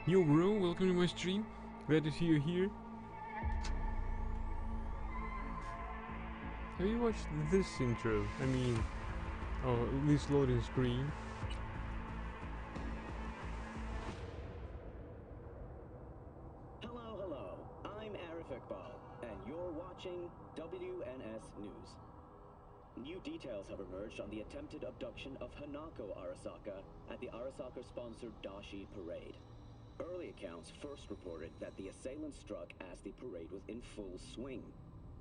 Yo bro, welcome to my stream. Glad to see you here. Have you watched this intro? I mean, at least loading screen. Hello. I'm Arif Iqbal, and you're watching WNS News. New details have emerged on the attempted abduction of Hanako Arasaka at the Arasaka-sponsored Dashi Parade. Early accounts first reported that the assailants struck as the parade was in full swing.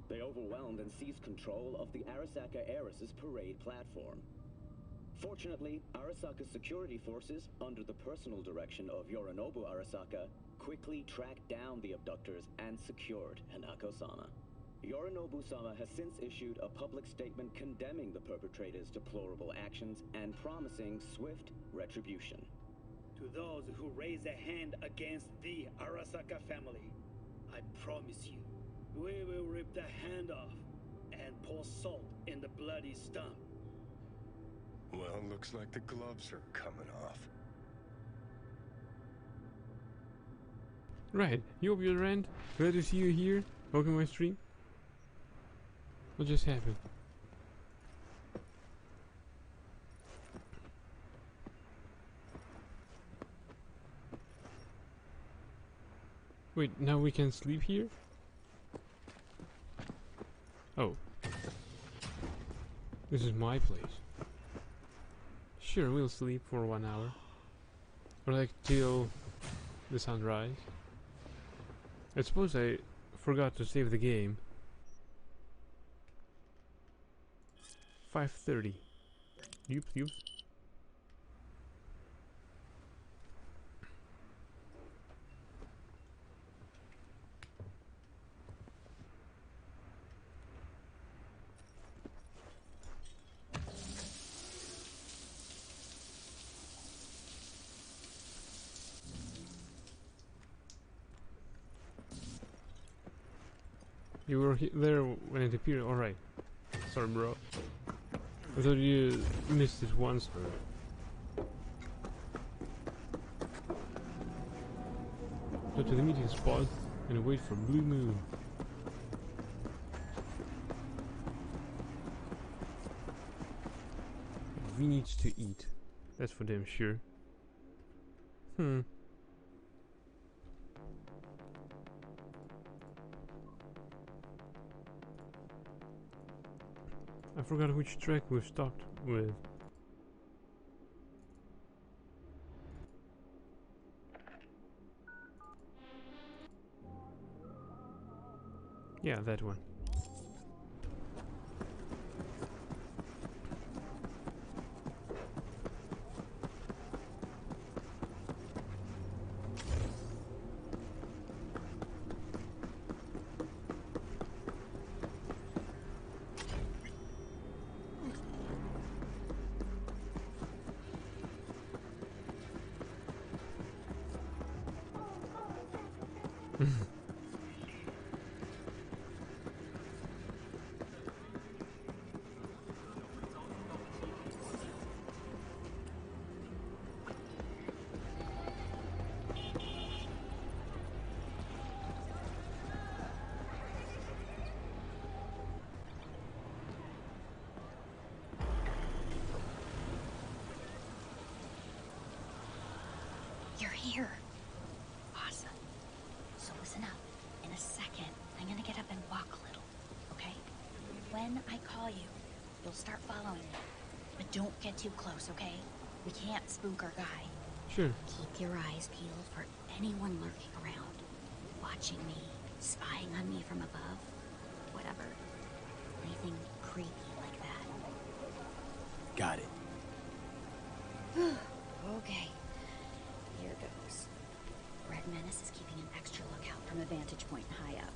They overwhelmed and seized control of the Arasaka Heiress's parade platform. Fortunately, Arasaka's security forces, under the personal direction of Yorinobu Arasaka, quickly tracked down the abductors and secured Hanako-sama. Yorinobu-sama has since issued a public statement condemning the perpetrators' deplorable actions and promising swift retribution. To those who raise a hand against the Arasaka family, I promise you, we will rip the hand off and pour salt in the bloody stump. Well, looks like the gloves are coming off. Right, yo Rand, glad to see you here. Welcome to my stream. What just happened? Wait, now we can sleep here? Oh. This is my place. Sure, we'll sleep for 1 hour. Or like till the sunrise. I suppose I forgot to save the game. 5:30. Oops. You were there when it appeared, alright. Sorry bro. I thought you missed it once. Go to the meeting spot and wait for Blue Moon. We need to eat. That's for damn sure. I forgot which track we've stopped with. Yeah, that one. You're here. Awesome. So listen up. In a second, I'm gonna get up and walk a little, okay? When I call you, you'll start following me. But don't get too close, okay? We can't spook our guy. Sure. Keep your eyes peeled for anyone lurking around, watching me, spying on me from above, whatever. Anything creepy like that. Got it. Okay. Here goes. Red Menace is keeping an extra lookout from a vantage point high up.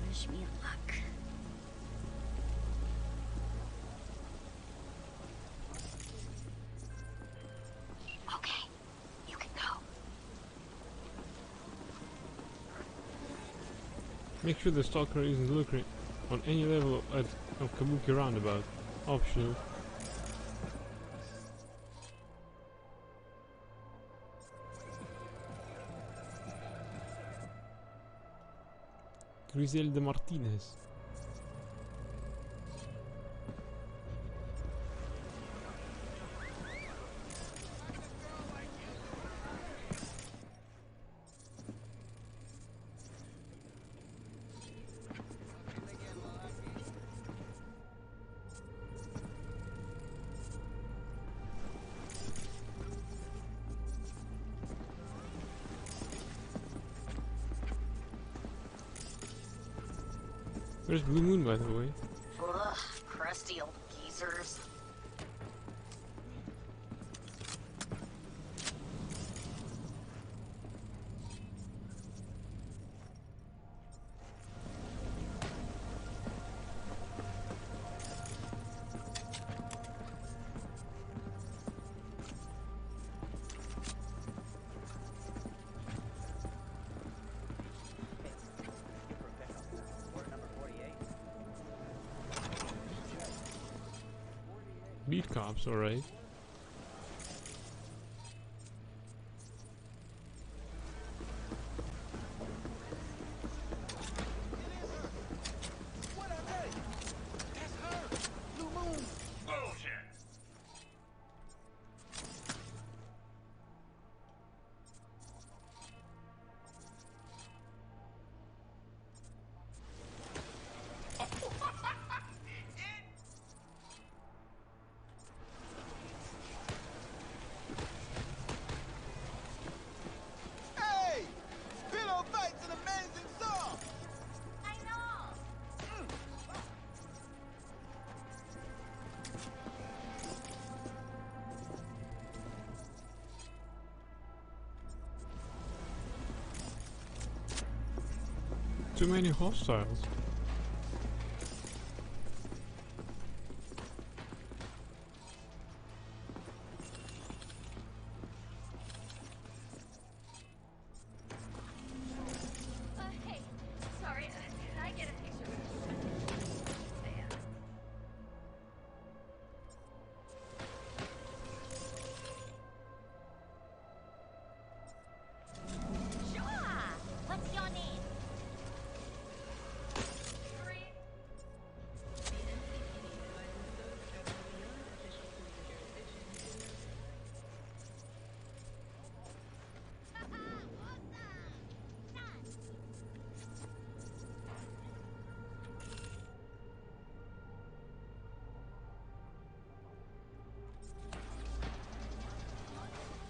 Wish me luck. Okay, you can go. Make sure the stalker isn't looking on any level of Kabuki Roundabout. Optional. Griselda Martinez. Where's Blue Moon, by the way? Ugh, crusty old geezers. Beat cops, alright. Hey! Pillow Fight's an amazing song! I know! Too many hostiles. Hey, sorry, can I get a picture with you? Sure! What's your name?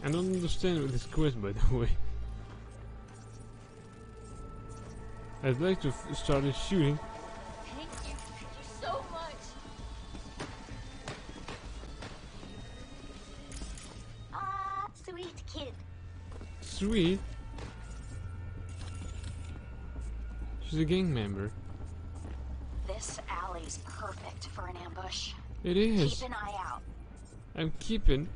I don't understand with this quest, by the way. I'd like to start a shooting. Thank you so much. Ah, sweet kid. Sweet. She's a gang member. This alley's perfect for an ambush. It is. Keep an eye out. I'm keeping.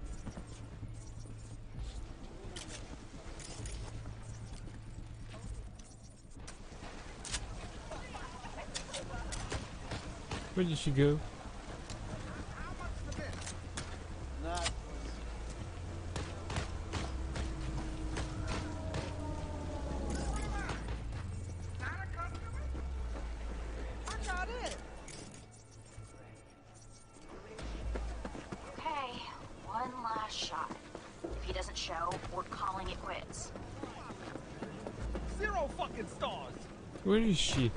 Where did she go? Not. I got it! Okay, one last shot. If he doesn't show, we're calling it quits. 0 fucking stars! Where is she?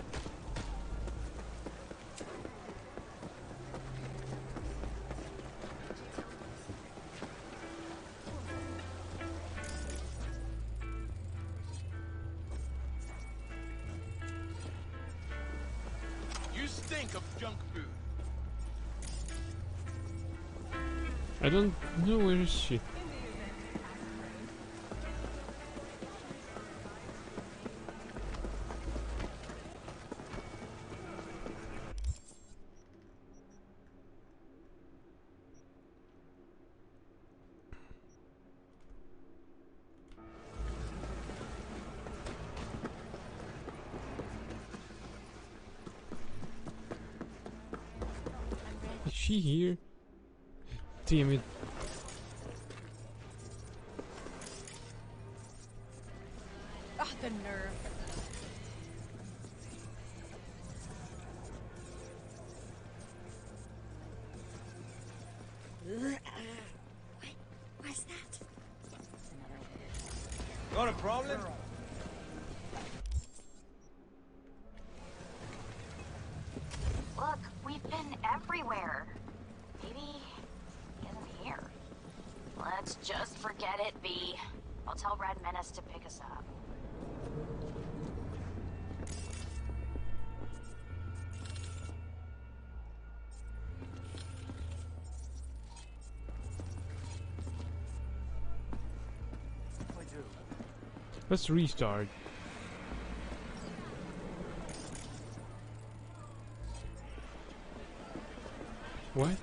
You stink of junk food. I don't know where is she. Is she here? Damn it. Ah, the nerve. want a problem? Look, we've been everywhere. Maybe he isn't here. Let's just forget it, V. I'll tell Red Menace to pick us up. Let's restart. What?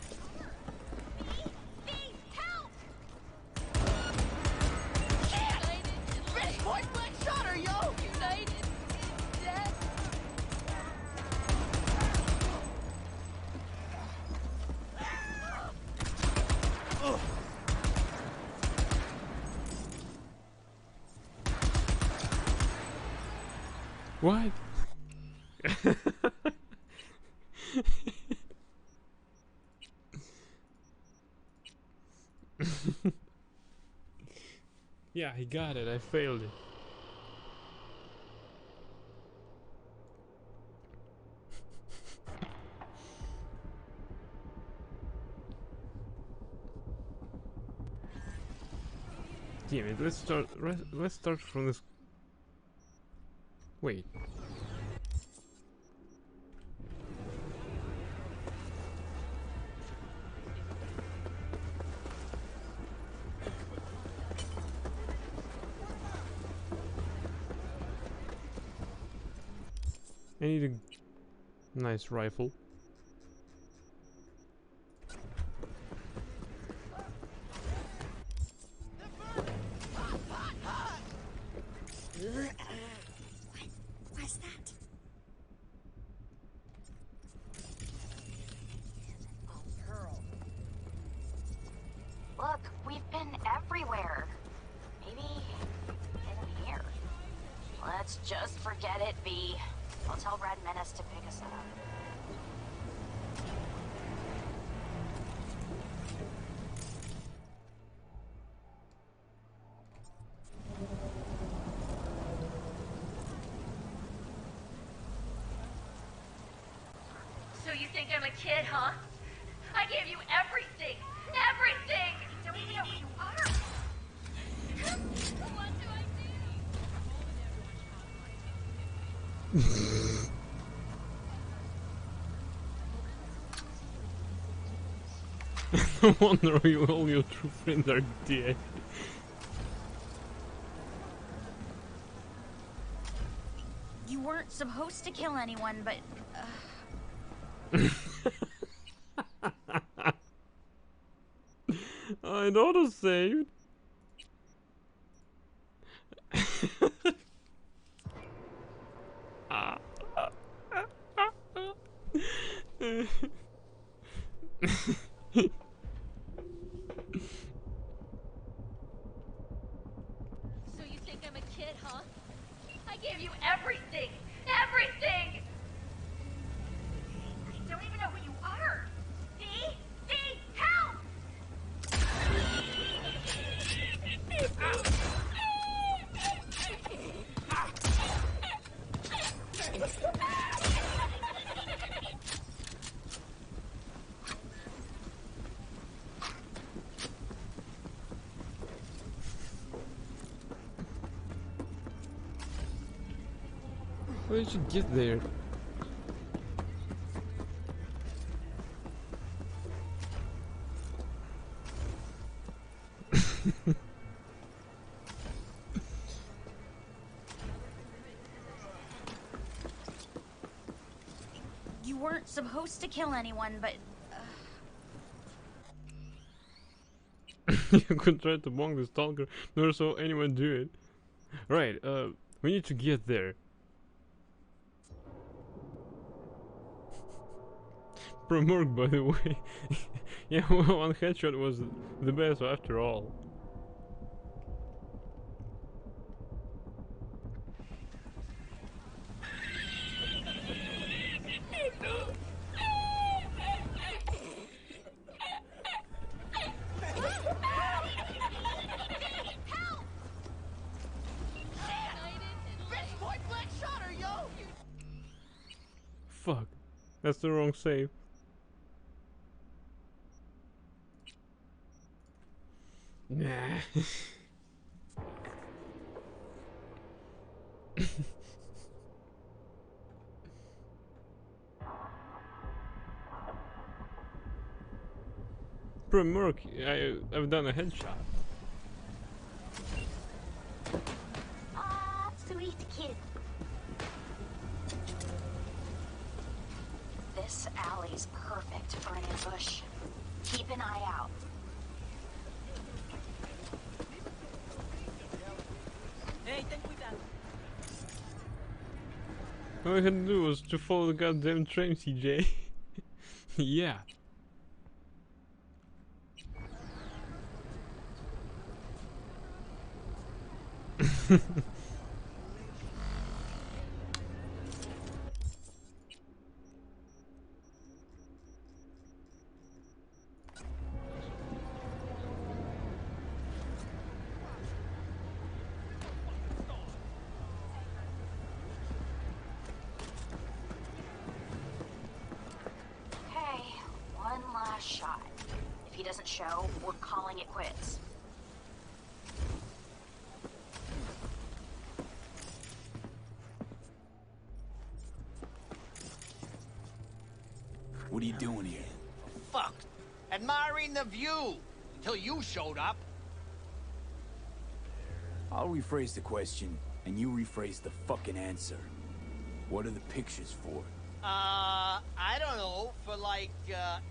What? Yeah, I got it. I failed it. Damn it. Let's start from this. Wait. I need a nice rifle. What's that? Oh, Pearl. Look, we've been everywhere. Maybe he isn't here. Let's just forget it, V. I'll tell Red Menace to pick us up. So you think I'm a kid, huh? I gave you everything! Everything! I don't even know who you are! What do I No wonder all your true friends are dead. You weren't supposed to kill anyone, but... I'd auto-saved. So you think I'm a kid, huh? I gave you everything! Everything! I don't even know who you are! V? V, help! How did you get there? You weren't supposed to kill anyone, but... You could try to bonk the stalker, never saw anyone do it. Right, we need to get there. Promorg, by the way. Yeah, one headshot was the best after all. fuck? That's the wrong save. Nah. Bro, Merc, I've done a headshot. Ah, sweet kid. This alley's perfect for an ambush. Keep an eye out. Hey, think we done. All I had to do was to follow the goddamn train, CJ. Yeah. Okay, one last shot. If he doesn't show, we're calling it quits. What are you doing here? Fuck. Admiring the view. Until you showed up. I'll rephrase the question, and you rephrase the fucking answer. What are the pictures for? I don't know. For like,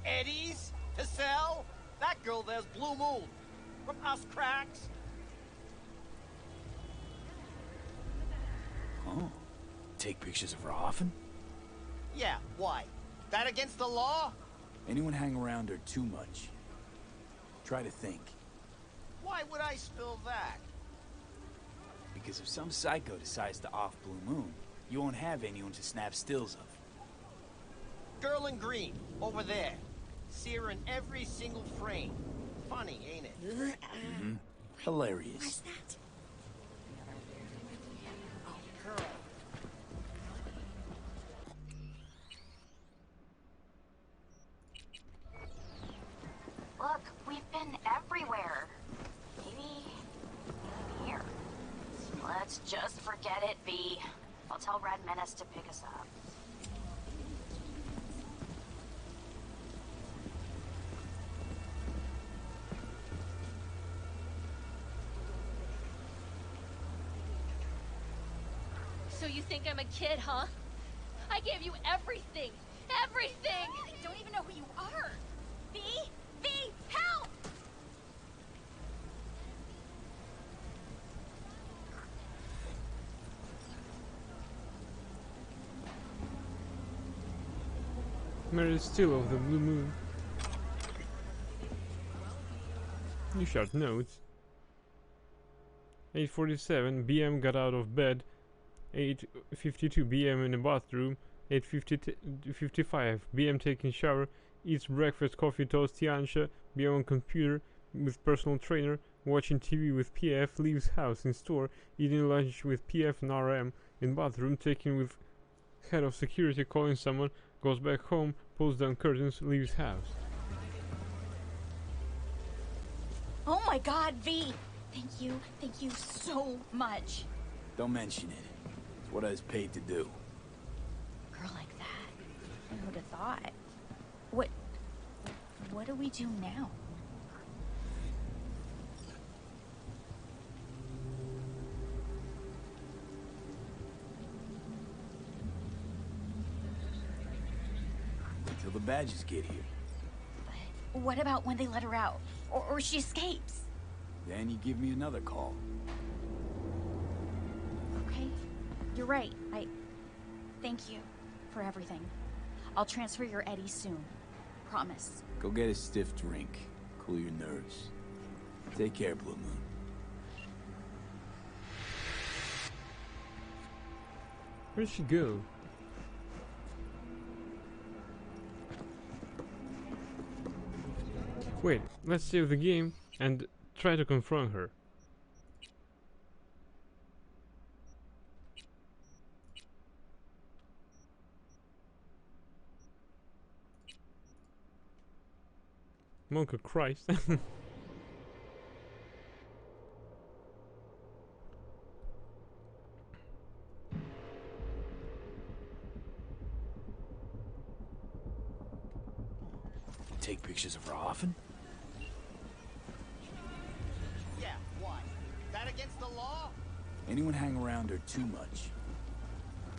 Eddies to sell? That girl there's Blue Moon. From us cracks. Oh. Take pictures of her often? Yeah, why? That against the law? Anyone hang around her too much? Try to think. Why would I spill that? Because if some psycho decides to off Blue Moon, you won't have anyone to snap stills of. Girl in green, over there. See her in every single frame. Funny, ain't it? Mm-hmm. Hilarious. that? Girl. Look, we've been everywhere. Maybe here. Let's just forget it, V. I'll tell Red Menace to pick us up. So you think I'm a kid, huh? I gave you everything! Everything! I don't even know who you are. V? V, help! Mary Steele of the Blue Moon. You short notes. 8:47 BM got out of bed. 8:52 BM in the bathroom. 8:55 BM taking shower. Eats breakfast, coffee, toast, tiancha. BM on computer with personal trainer. Watching TV with PF. Leaves house in store. Eating lunch with PF and RM. In bathroom taking with head of security. Calling someone. Goes back home. Pulls down curtains. Leaves house. Oh my god, V! Thank you so much. Don't mention it. It's what I was paid to do. Girl like that. I would have thought. What do we do now? Until the badges get here. But what about when they let her out? Or she escapes? Then you give me another call. Okay, you're right. Thank you for everything. I'll transfer your Eddie soon. Promise. Go get a stiff drink. Cool your nerves. Take care, Blue Moon. Where'd she go? Wait, let's save the game and try to confront her. Monk of Christ. Take pictures of her often? Yeah, why? That against the law? Anyone hang around her too much?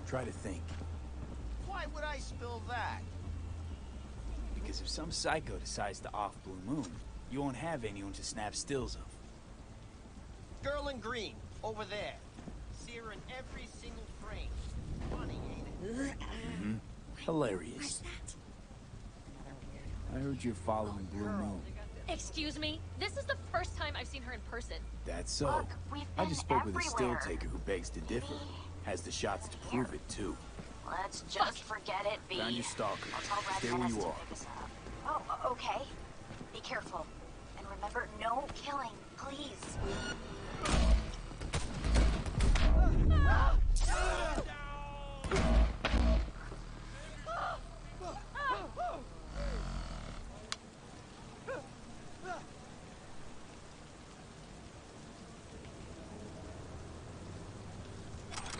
Try to think. Why would I spill that? Because if some psycho decides to off Blue Moon, you won't have anyone to snap stills of. Girl in green, over there. See her in every single frame. Funny, ain't it? Mm-hmm. Hilarious. I heard you're following Blue Moon. Excuse me? This is the first time I've seen her in person. That's so. Look, we've I been just spoke with a still everywhere. taker who begs to differ. Has the shots to prove it, too. Let's just forget it, V. Found your stalker. I'll tell Stay Red where Menace you to are. pick us up. Oh, okay. Be careful. And remember, no killing, please.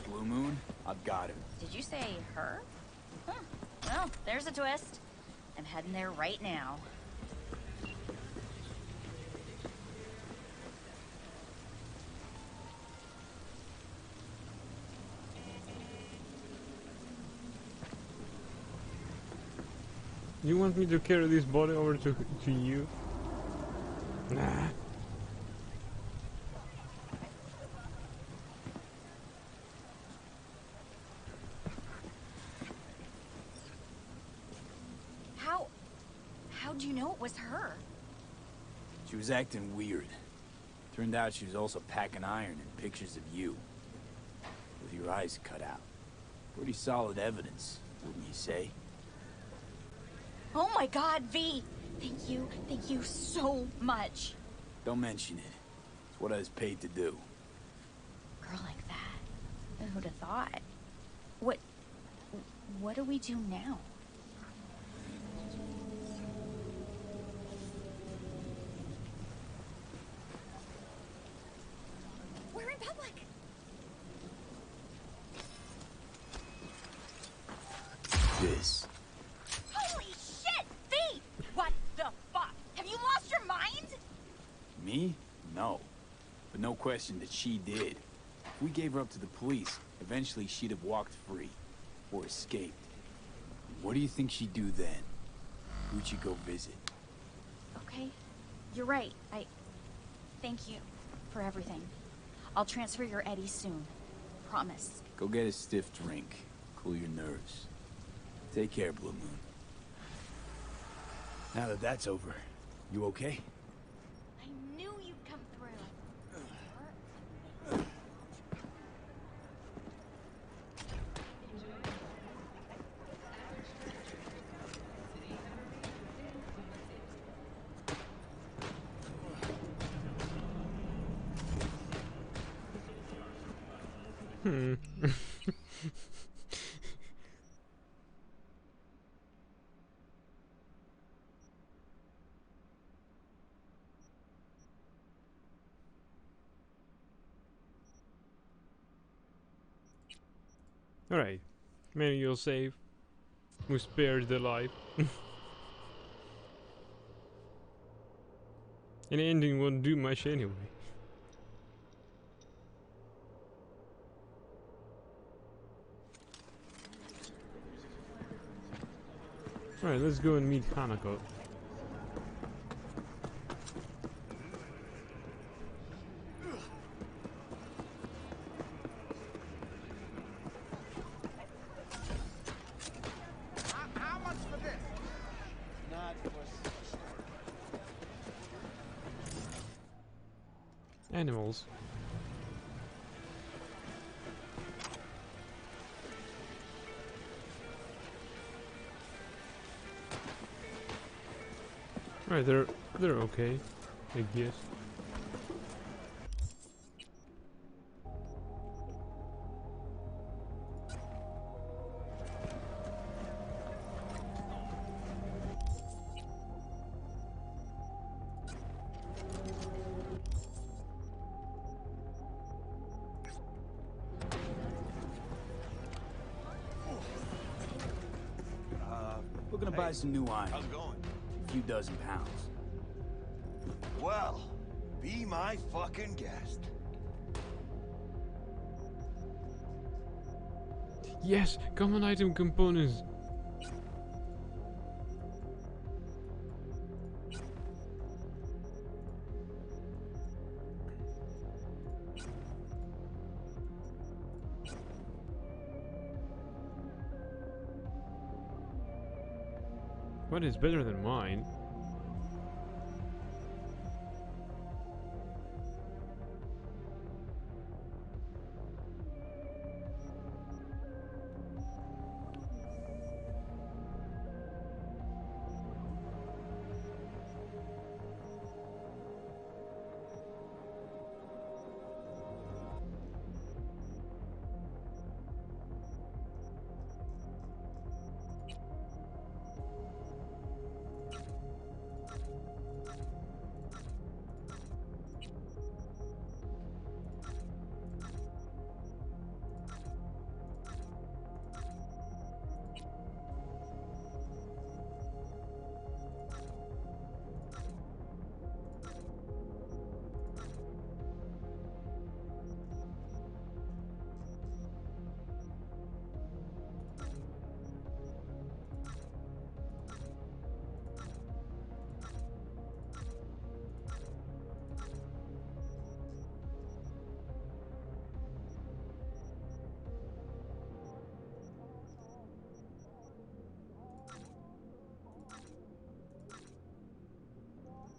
Blue Moon, I've got her. Did you say her? Huh. Well, there's a twist. I'm heading there right now. You want me to carry this body over to you? Nah. How'd you know it was her? She was acting weird. Turned out she was also packing iron in pictures of you. With your eyes cut out. Pretty solid evidence, wouldn't you say? Oh my God, V! Thank you so much. Don't mention it. It's what I was paid to do. Girl like that. Who'd have thought? What do we do now? We're in public. This. Holy shit, V! What the fuck? Have you lost your mind? Me? No. But no question that she did. If we gave her up to the police, eventually she'd have walked free. Or escaped. What do you think she'd do then? Who'd she go visit? Okay, you're right. Thank you for everything. I'll transfer your Eddie soon. Promise. Go get a stiff drink. Cool your nerves. Take care, Blue Moon. Now that that's over, you okay? I knew you'd come through. Alright. Manual save. We spared the life. An ending won't do much anyway. Alright, let's go and meet Hanako. How much for this? Not for Animals. Right, they're okay, I guess. We're gonna buy some new iron. How's it going? A few dozen pounds. Well, be my fucking guest. Yes, common item components. What is better than mine?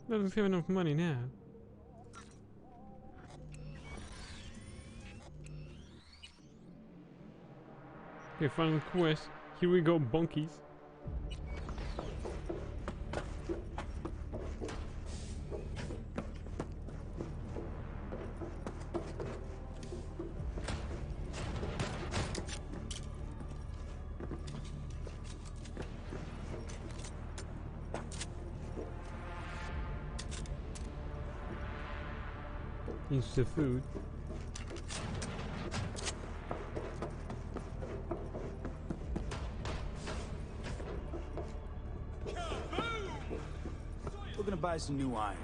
Doesn't have enough money now. Okay, final quest. Here we go, bunkies. Needs the food. We're gonna buy some new iron.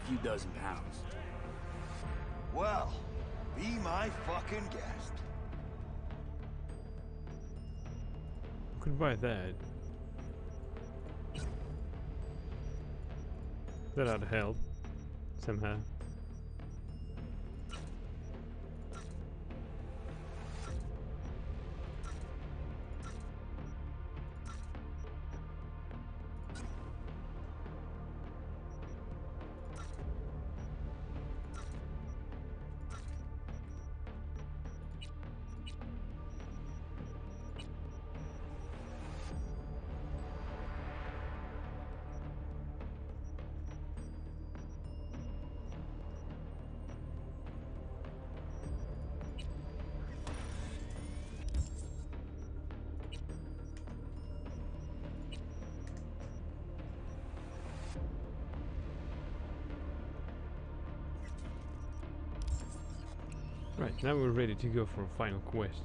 A few dozen pounds. Well, be my fucking guest. Could buy that. That ought to help somehow. Right, now we're ready to go for a final quest.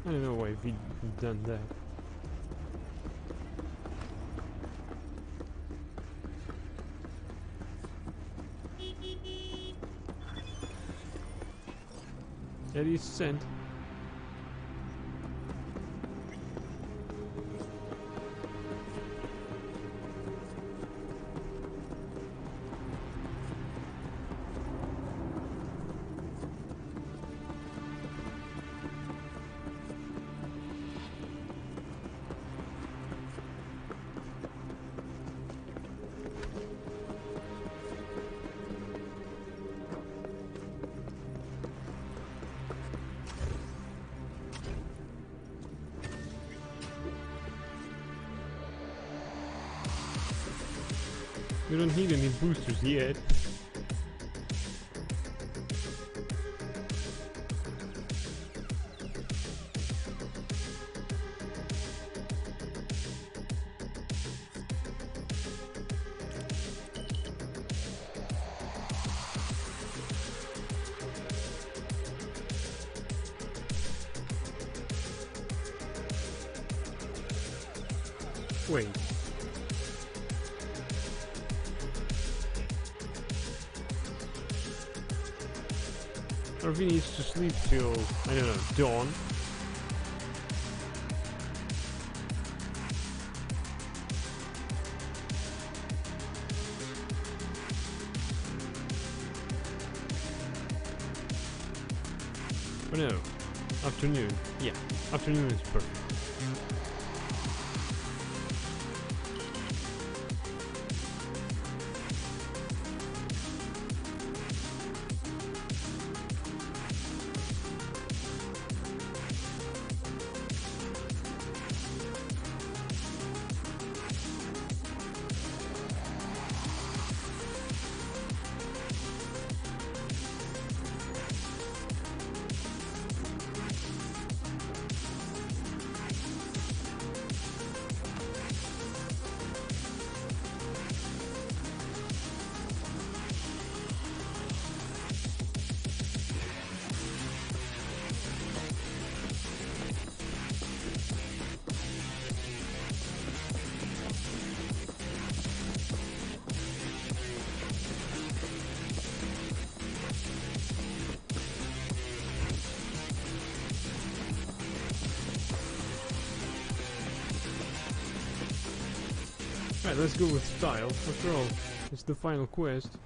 I don't know why we've done that. Eddie's sent. We don't need any boosters yet. Wait. RV needs to sleep till, I don't know, dawn. Oh no, afternoon. Yeah, afternoon is perfect. Right, let's go with style. After all, it's the final quest.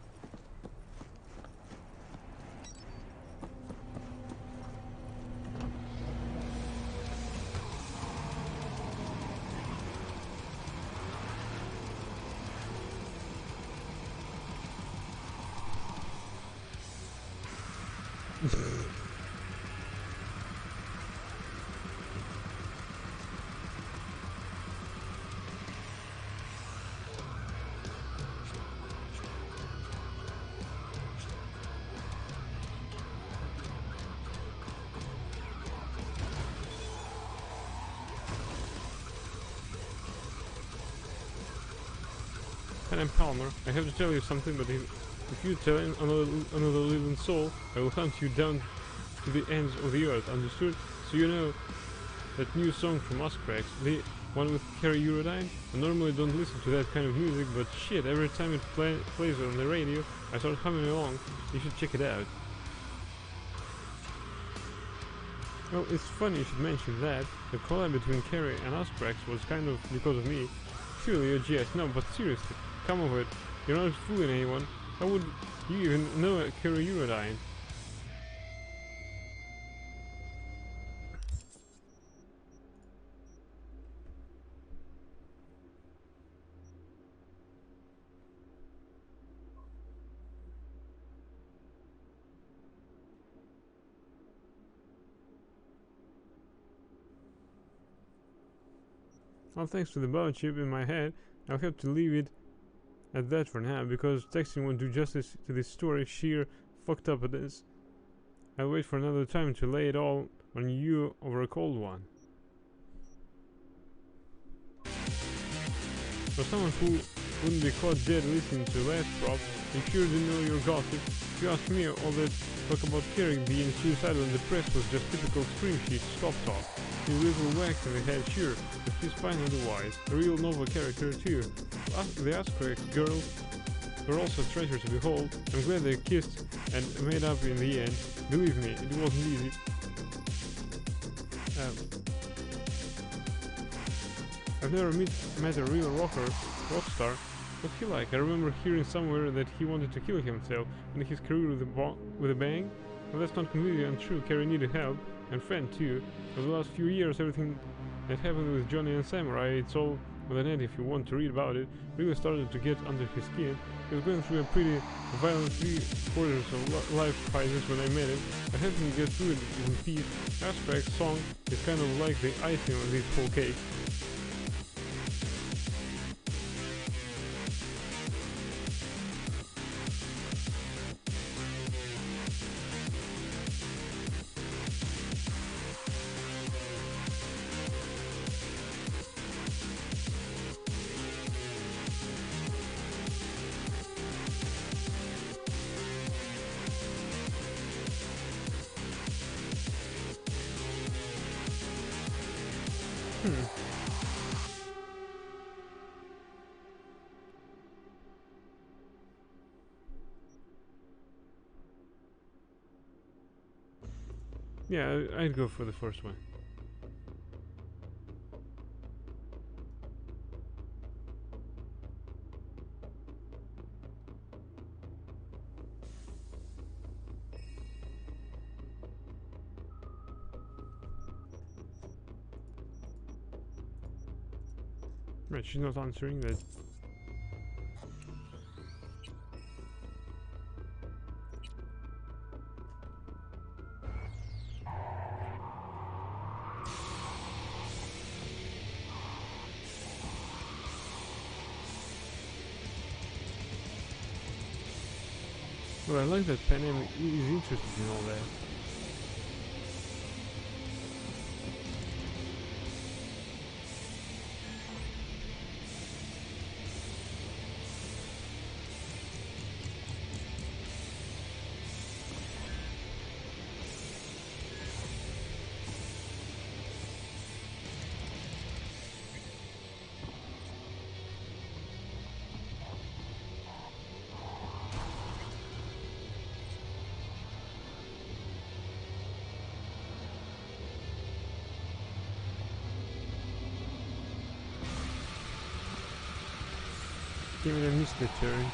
And Palmer, I have to tell you something, but if you tell another living soul, I will hunt you down to the ends of the earth, understood? So you know that new song from Muskracks, the one with Carrie Eurodyne? I normally don't listen to that kind of music, but shit, every time it plays on the radio, I start humming along. You should check it out. Well, it's funny you should mention that. The collab between Carrie and Muskracks was kind of because of me. Surely you're just, no, but seriously. Come over it. You're not fooling anyone. How would you even know Carrie Eurodyne? Well, thanks to the bow chip in my head, I'll have to leave it at that for now, because texting won't do justice to this story, sheer fucked up it is. I'll wait for another time to lay it all on you over a cold one. For someone who wouldn't be caught dead listening to last prop, you sure do know your gossip. If you ask me, all that talk about Carrie being suicidal in the press was just typical scream sheet stop talk. He's a little whacked in the head, sure, but he's fine otherwise. A real novel character too. The Ascrack girls were also a treasure to behold. I'm glad they kissed and made up in the end. Believe me, it wasn't easy. I've never met a real rock star. What's he like? I remember hearing somewhere that he wanted to kill himself and his career with a bang. Well, that's not completely untrue. Carrie needed help, and friend too. For the last few years, everything that happened with Johnny and Samurai, it's all on the net if you want to read about it, really started to get under his skin. He was going through a pretty violent 3/4 of life crisis when I met him. I helped him get through it in peace. Aspect's song is kind of like the icing on this whole cake. Yeah, I'd go for the first one. Right, she's not answering that. Well, I like that Panem is interested in all that. Damn it, I missed the turn.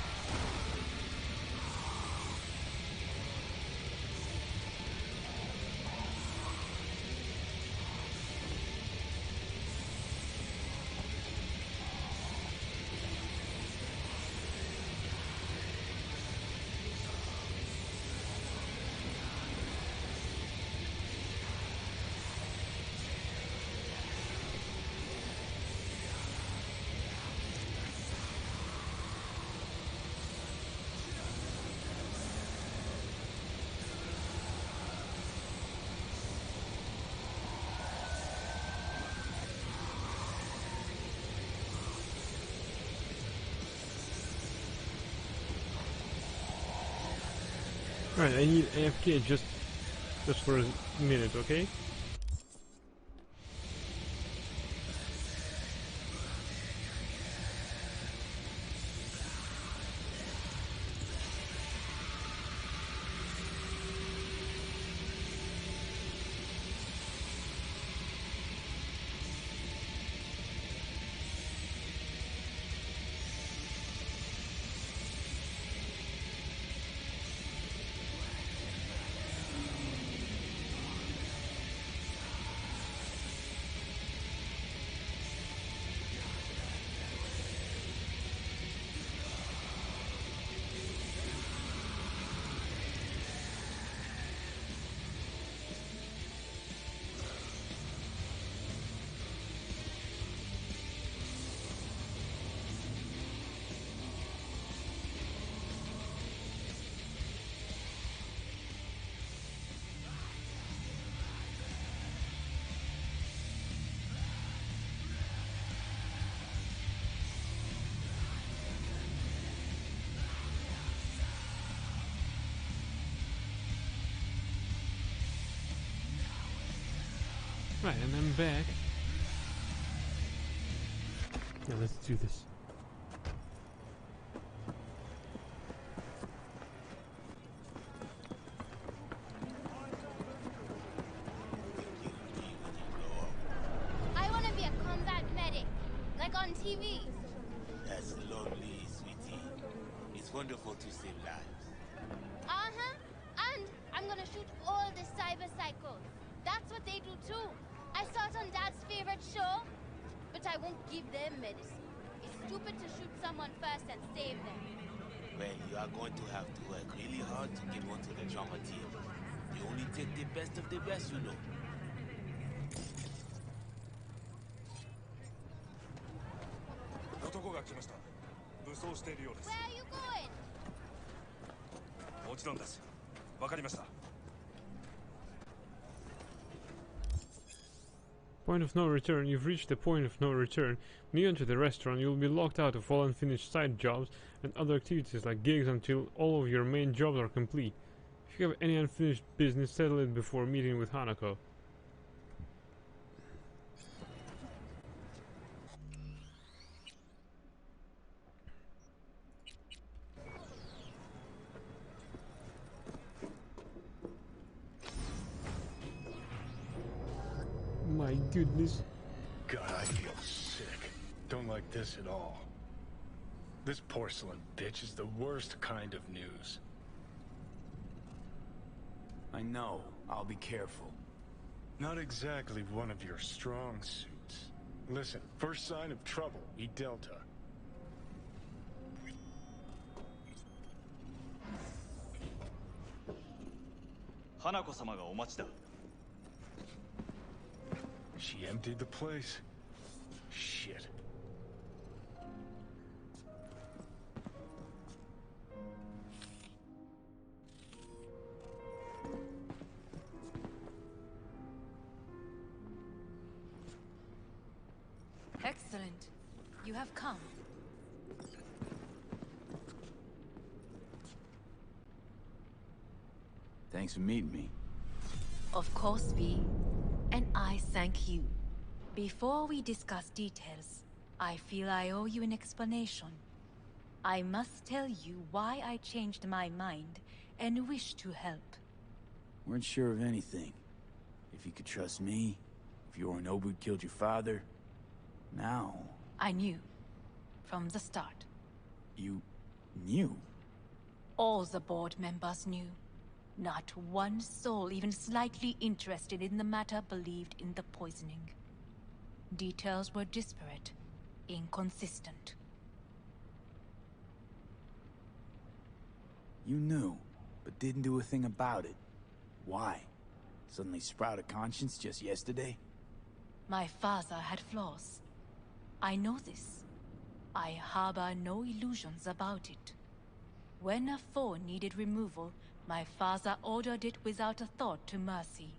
Right, I need AFK just for a minute, okay? Right, and I'm back. Now let's do this. I want to be a combat medic, like on TV. That's lovely, sweetie. It's wonderful to save lives. Uh-huh. And I'm gonna shoot all the cyber psychos. That's what they do too. I saw it on Dad's favorite show. But I won't give them medicine. It's stupid to shoot someone first and save them. Well, you are going to have to work really hard to get onto the drama team. They only take the best of the best, you know. 男が来ました。武装しているようです。 Where are you going? もちろんです。わかりました。 Point of no return. You've reached the point of no return. When you enter the restaurant, you'll be locked out of all unfinished side jobs and other activities like gigs until all of your main jobs are complete. If you have any unfinished business, settle it before meeting with Hanako. My goodness. God, I feel sick. Don't like this at all. This porcelain bitch is the worst kind of news. I know. I'll be careful. Not exactly one of your strong suits. Listen, first sign of trouble, eat Delta. Hanako-sama がお待ちだ。 She emptied the place. Shit. Excellent. You have come. Thanks for meeting me. Of course, V. And I thank you. Before we discuss details, I feel I owe you an explanation. I must tell you why I changed my mind and wish to help. Weren't sure of anything. If you could trust me, if Yorinobu killed your father. Now... I knew. From the start. You... knew? All the board members knew. Not one soul even slightly interested in the matter believed in the poisoning. Details were disparate, inconsistent. You knew, but didn't do a thing about it. Why? Suddenly sprout a conscience just yesterday? My father had flaws. I know this. I harbor no illusions about it. When a foe needed removal, my father ordered it without a thought to mercy.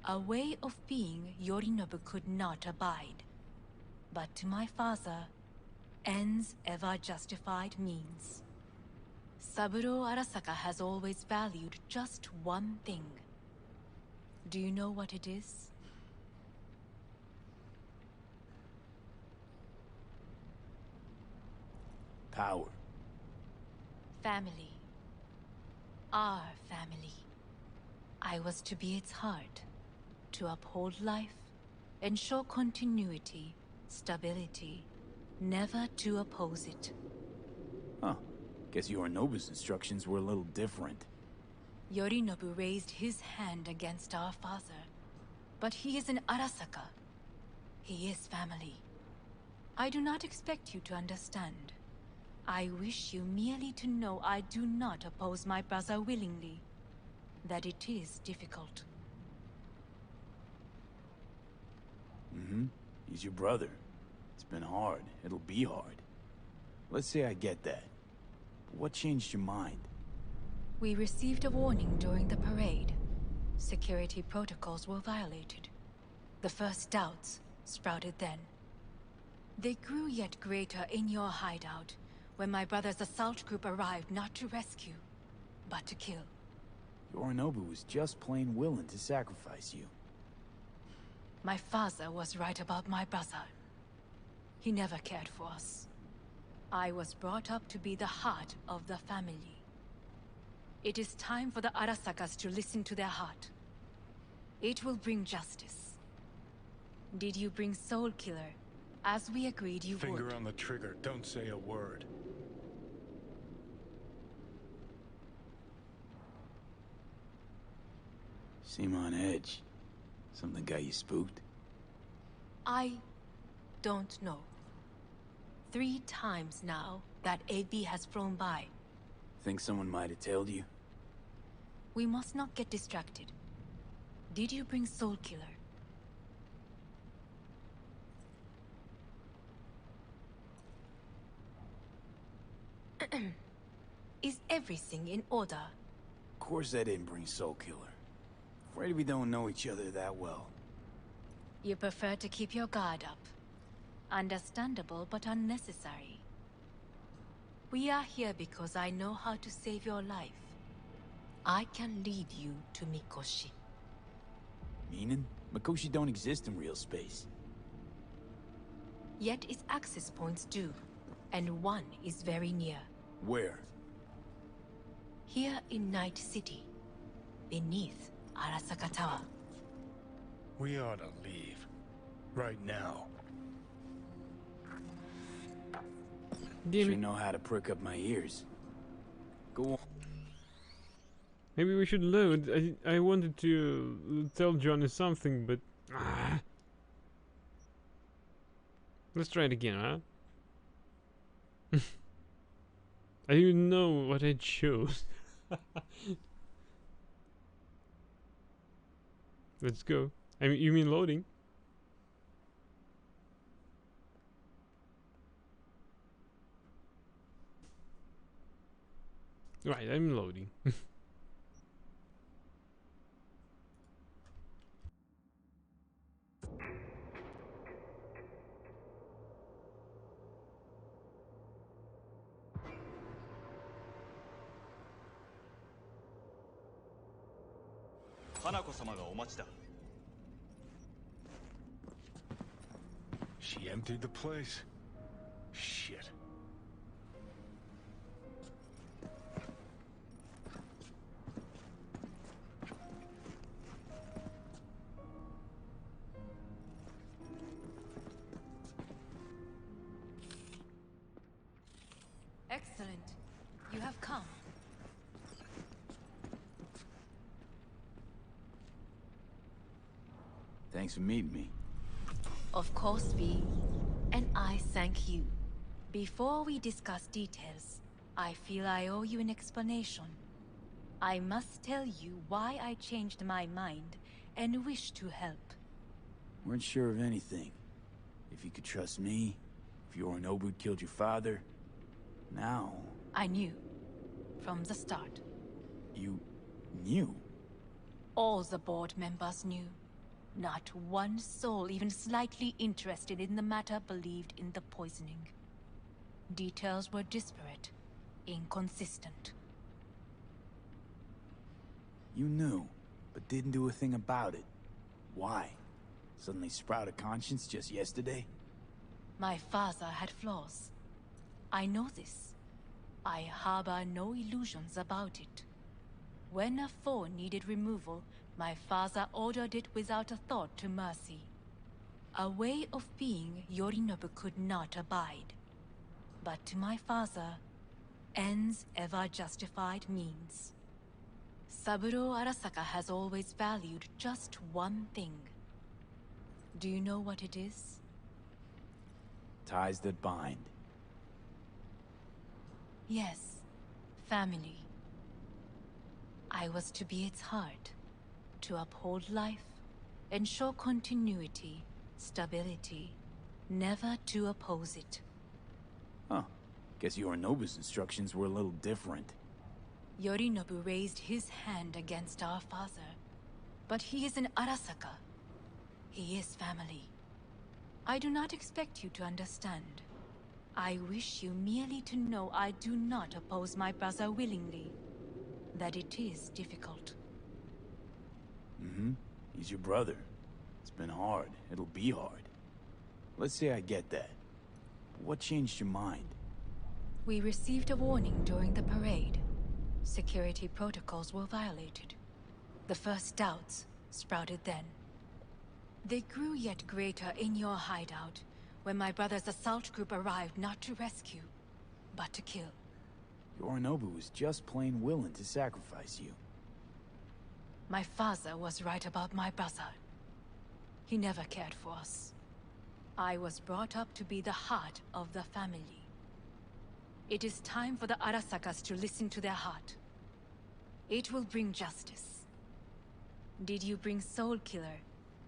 A way of being Yorinobu could not abide. But to my father, ends ever justified means. Saburo Arasaka has always valued just one thing. Do you know what it is? Power. Family. Our family. I was to be its heart, to uphold life, ensure continuity, stability, never to oppose it. Huh. Guess Yorinobu's instructions were a little different. Yorinobu raised his hand against our father, but he is an Arasaka. He is family. I do not expect you to understand. I wish you merely to know I do not oppose my brother willingly. That it is difficult. Mm-hmm. He's your brother. It's been hard. It'll be hard. Let's say I get that. But what changed your mind? We received a warning during the parade. Security protocols were violated. The first doubts sprouted then. They grew yet greater in your hideout, when my brother's assault group arrived not to rescue, but to kill. Yorinobu was just plain willing to sacrifice you. My father was right about my brother. He never cared for us. I was brought up to be the heart of the family. It is time for the Arasakas to listen to their heart. It will bring justice. Did you bring Soul Killer, as we agreed you would? Finger on the trigger, don't say a word. Seem on edge. Something got you spooked? I don't know. 3 times now that AB has flown by. Think someone might have tailed you? We must not get distracted. Did you bring Soul Killer? Is everything in order? Of course I didn't bring Soul Killer. Afraid we don't know each other that well. You prefer to keep your guard up. Understandable, but unnecessary. We are here because I know how to save your life. I can lead you to Mikoshi. Meaning? Mikoshi don't exist in real space. Yet its access points do, and one is very near. Where? Here in Night City, beneath Arasaka Tower. We ought to leave. Right now. Sure know how to prick up my ears. Go on. Maybe we should load. I wanted to tell Johnny something, but let's try it again, huh? I didn't know what I chose. Let's go. I mean, you mean loading? Right, I'm loading. She emptied the place. Shit. Excellent. You have come. Thanks for meeting me. Of course, V. And I thank you. Before we discuss details, I feel I owe you an explanation. I must tell you why I changed my mind and wish to help. Weren't sure of anything. If you could trust me, if Yorinobu killed your father. Now... I knew. From the start. You... knew? All the board members knew. Not one soul even slightly interested in the matter believed in the poisoning. Details were disparate, inconsistent. You knew, but didn't do a thing about it. Why? Suddenly sprout a conscience just yesterday? My father had flaws. I know this. I harbor no illusions about it. When a foe needed removal, my father ordered it without a thought to mercy. A way of being Yorinobu could not abide. But to my father, ends ever justified means. Saburo Arasaka has always valued just one thing. Do you know what it is? Ties that bind. Yes, family. I was to be its heart, to uphold life, ensure continuity, stability, never to oppose it. Huh. Guess Yorinobu's instructions were a little different. Yorinobu raised his hand against our father, but he is an Arasaka. He is family. I do not expect you to understand. I wish you merely to know I do not oppose my brother willingly. That it is difficult. Mm-hmm. He's your brother. It's been hard. It'll be hard. Let's say I get that. What changed your mind? We received a warning during the parade. Security protocols were violated. The first doubts sprouted then. They grew yet greater in your hideout, when my brother's assault group arrived not to rescue, but to kill. Yorinobu was just plain willing to sacrifice you. My father was right about my brother. He never cared for us. I was brought up to be the heart of the family. It is time for the Arasakas to listen to their heart. It will bring justice. Did you bring Soul Killer,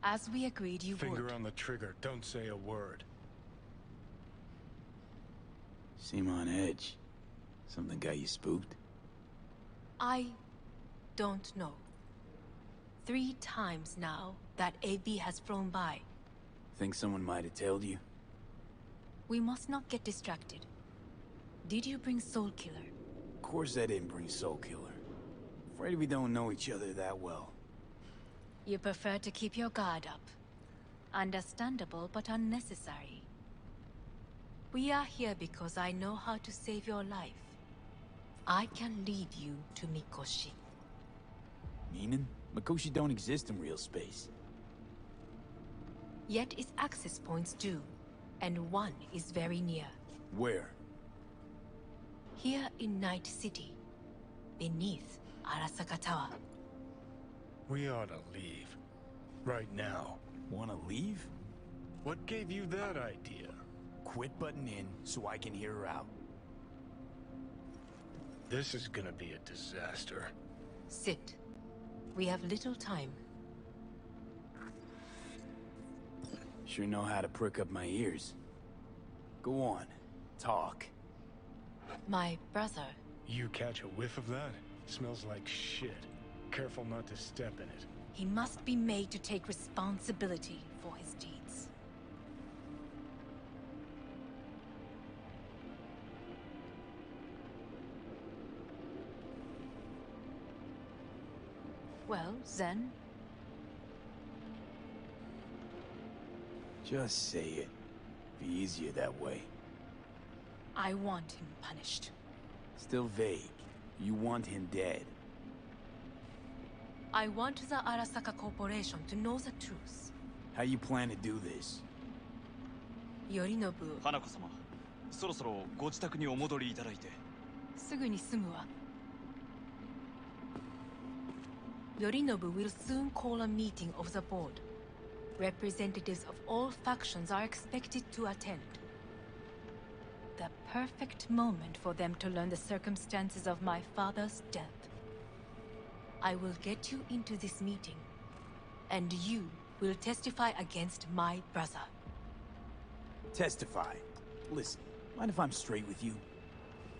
as we agreed you would? Finger on the trigger, don't say a word. Seem on edge. Something got you spooked? I don't know. 3 times now that AB has flown by. Think someone might have tailed you? We must not get distracted. Did you bring Soul Killer? Of course I didn't bring Soul Killer. Afraid we don't know each other that well. You prefer to keep your guard up. Understandable, but unnecessary. We are here because I know how to save your life. I can lead you to Mikoshi. Meaning? Mikoshi don't exist in real space. Yet its access points do, and one is very near. Where? Here in Night City, beneath Arasaka Tower. We ought to leave. Right now. Wanna leave? What gave you that idea? Quit butting in so I can hear her out. This is gonna be a disaster. Sit. We have little time. Sure know how to prick up my ears. Go on, talk. My brother. You catch a whiff of that? Smells like shit. Careful not to step in it. He must be made to take responsibility for his deeds. Well, Zen? Just say it. Be easier that way. I want him punished. Still vague. You want him dead. I want the Arasaka Corporation to know the truth. How you plan to do this? Yorinobu. 花子様、そろそろご自宅にお戻りいただいて。すぐに済むわ。Yorinobu will soon call a meeting of the board. Representatives of all factions are expected to attend. The perfect moment for them to learn the circumstances of my father's death. I will get you into this meeting, and you will testify against my brother. Testify? Listen, mind if I'm straight with you?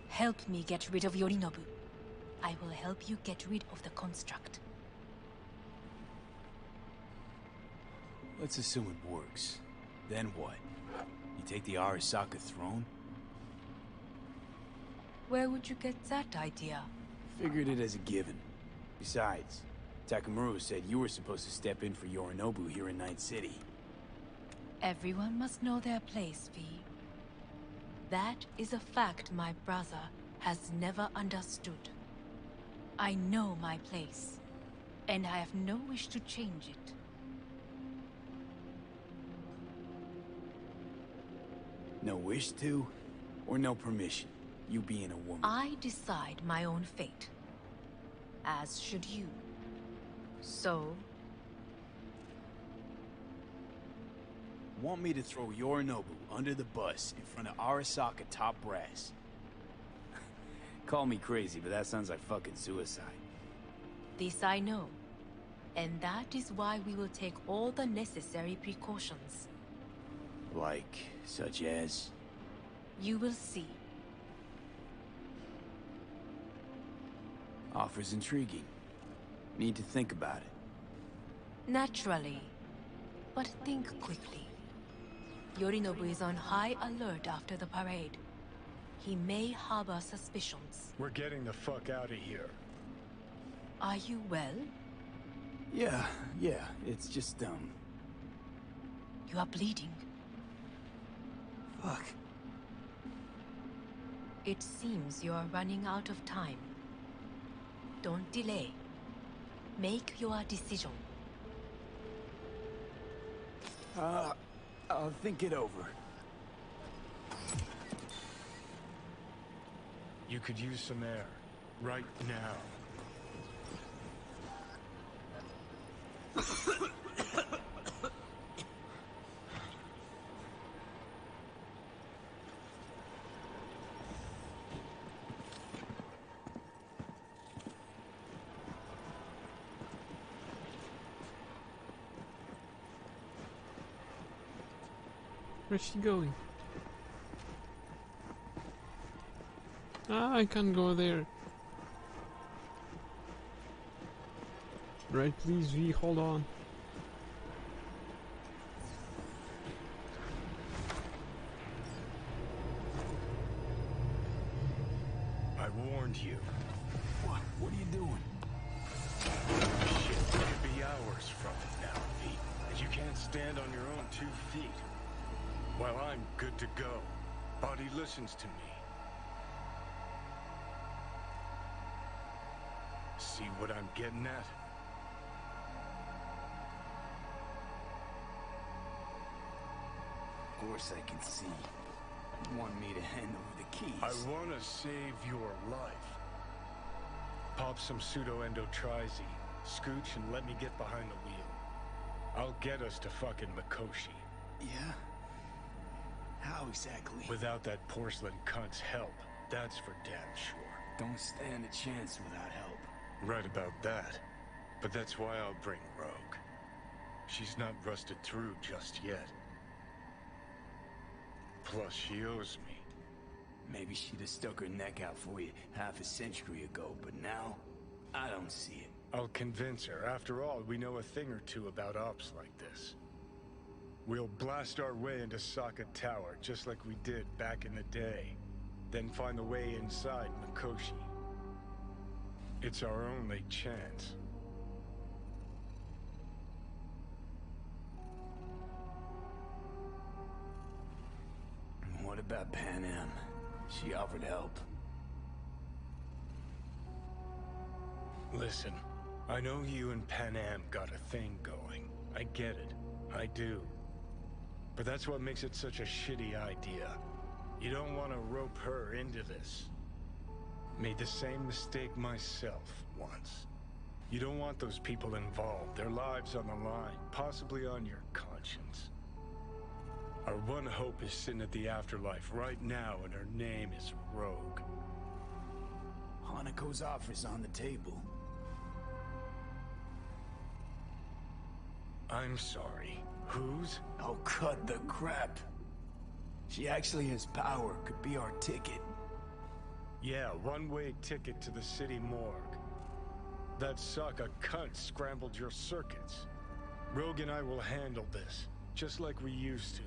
Help me get rid of Yorinobu. I will help you get rid of the construct. Let's assume it works. Then what? You take the Arasaka throne? Where would you get that idea? Figured it as a given. Besides, Takamura said you were supposed to step in for Yorinobu here in Night City. Everyone must know their place, V. That is a fact my brother has never understood. I know my place, and I have no wish to change it. No wish to, or no permission, you being a woman? I decide my own fate. As should you. So? Want me to throw Yorinobu under the bus in front of Arasaka top brass? Call me crazy, but that sounds like fucking suicide. This I know. And that is why we will take all the necessary precautions. Like, such as? You will see. Offers intriguing. Need to think about it. Naturally. But think quickly. Yorinobu is on high alert after the parade. He may harbor suspicions. We're getting the fuck out of here. Are you well? Yeah, it's just, You are bleeding. Fuck. It seems you are running out of time. Don't delay. Make your decision. I'll think it over. You could use some air. Right now. Where's she going? Ah, I can't go there. Right, please, V, hold on. I warned you. What are you doing? Shit, it could be hours from now, V. And you can't stand on your own 2 feet. Well, I'm good to go. Body listens to me. See what I'm getting at? course I can see. You want me to hand over the keys. I want to save your life. Pop some pseudo-endotrizi, scooch, and let me get behind the wheel. I'll get us to fucking Mikoshi. Yeah? How exactly? Without that porcelain cunt's help, that's for damn sure. Don't stand a chance without help. Right about that. But that's why I'll bring Rogue. She's not rusted through just yet. Plus, she owes me. Maybe she'd have stuck her neck out for you half a century ago, but now, I don't see it. I'll convince her. After all, we know a thing or two about ops like this. We'll blast our way into Sokka Tower, just like we did back in the day. Then find the way inside Mikoshi. It's our only chance. What about Pan Am? She offered help. Listen, I know you and Pan Am got a thing going. I get it. I do. But that's what makes it such a shitty idea. You don't want to rope her into this. Made the same mistake myself once. You don't want those people involved, their lives on the line, possibly on your conscience. Our one hope is sitting at the afterlife right now, and her name is Rogue. Hanako's offer's on the table. I'm sorry. Whose? Oh, cut the crap. She actually has power, could be our ticket. Yeah, one-way ticket to the city morgue. That Sokka cunt scrambled your circuits. Rogue and I will handle this, just like we used to.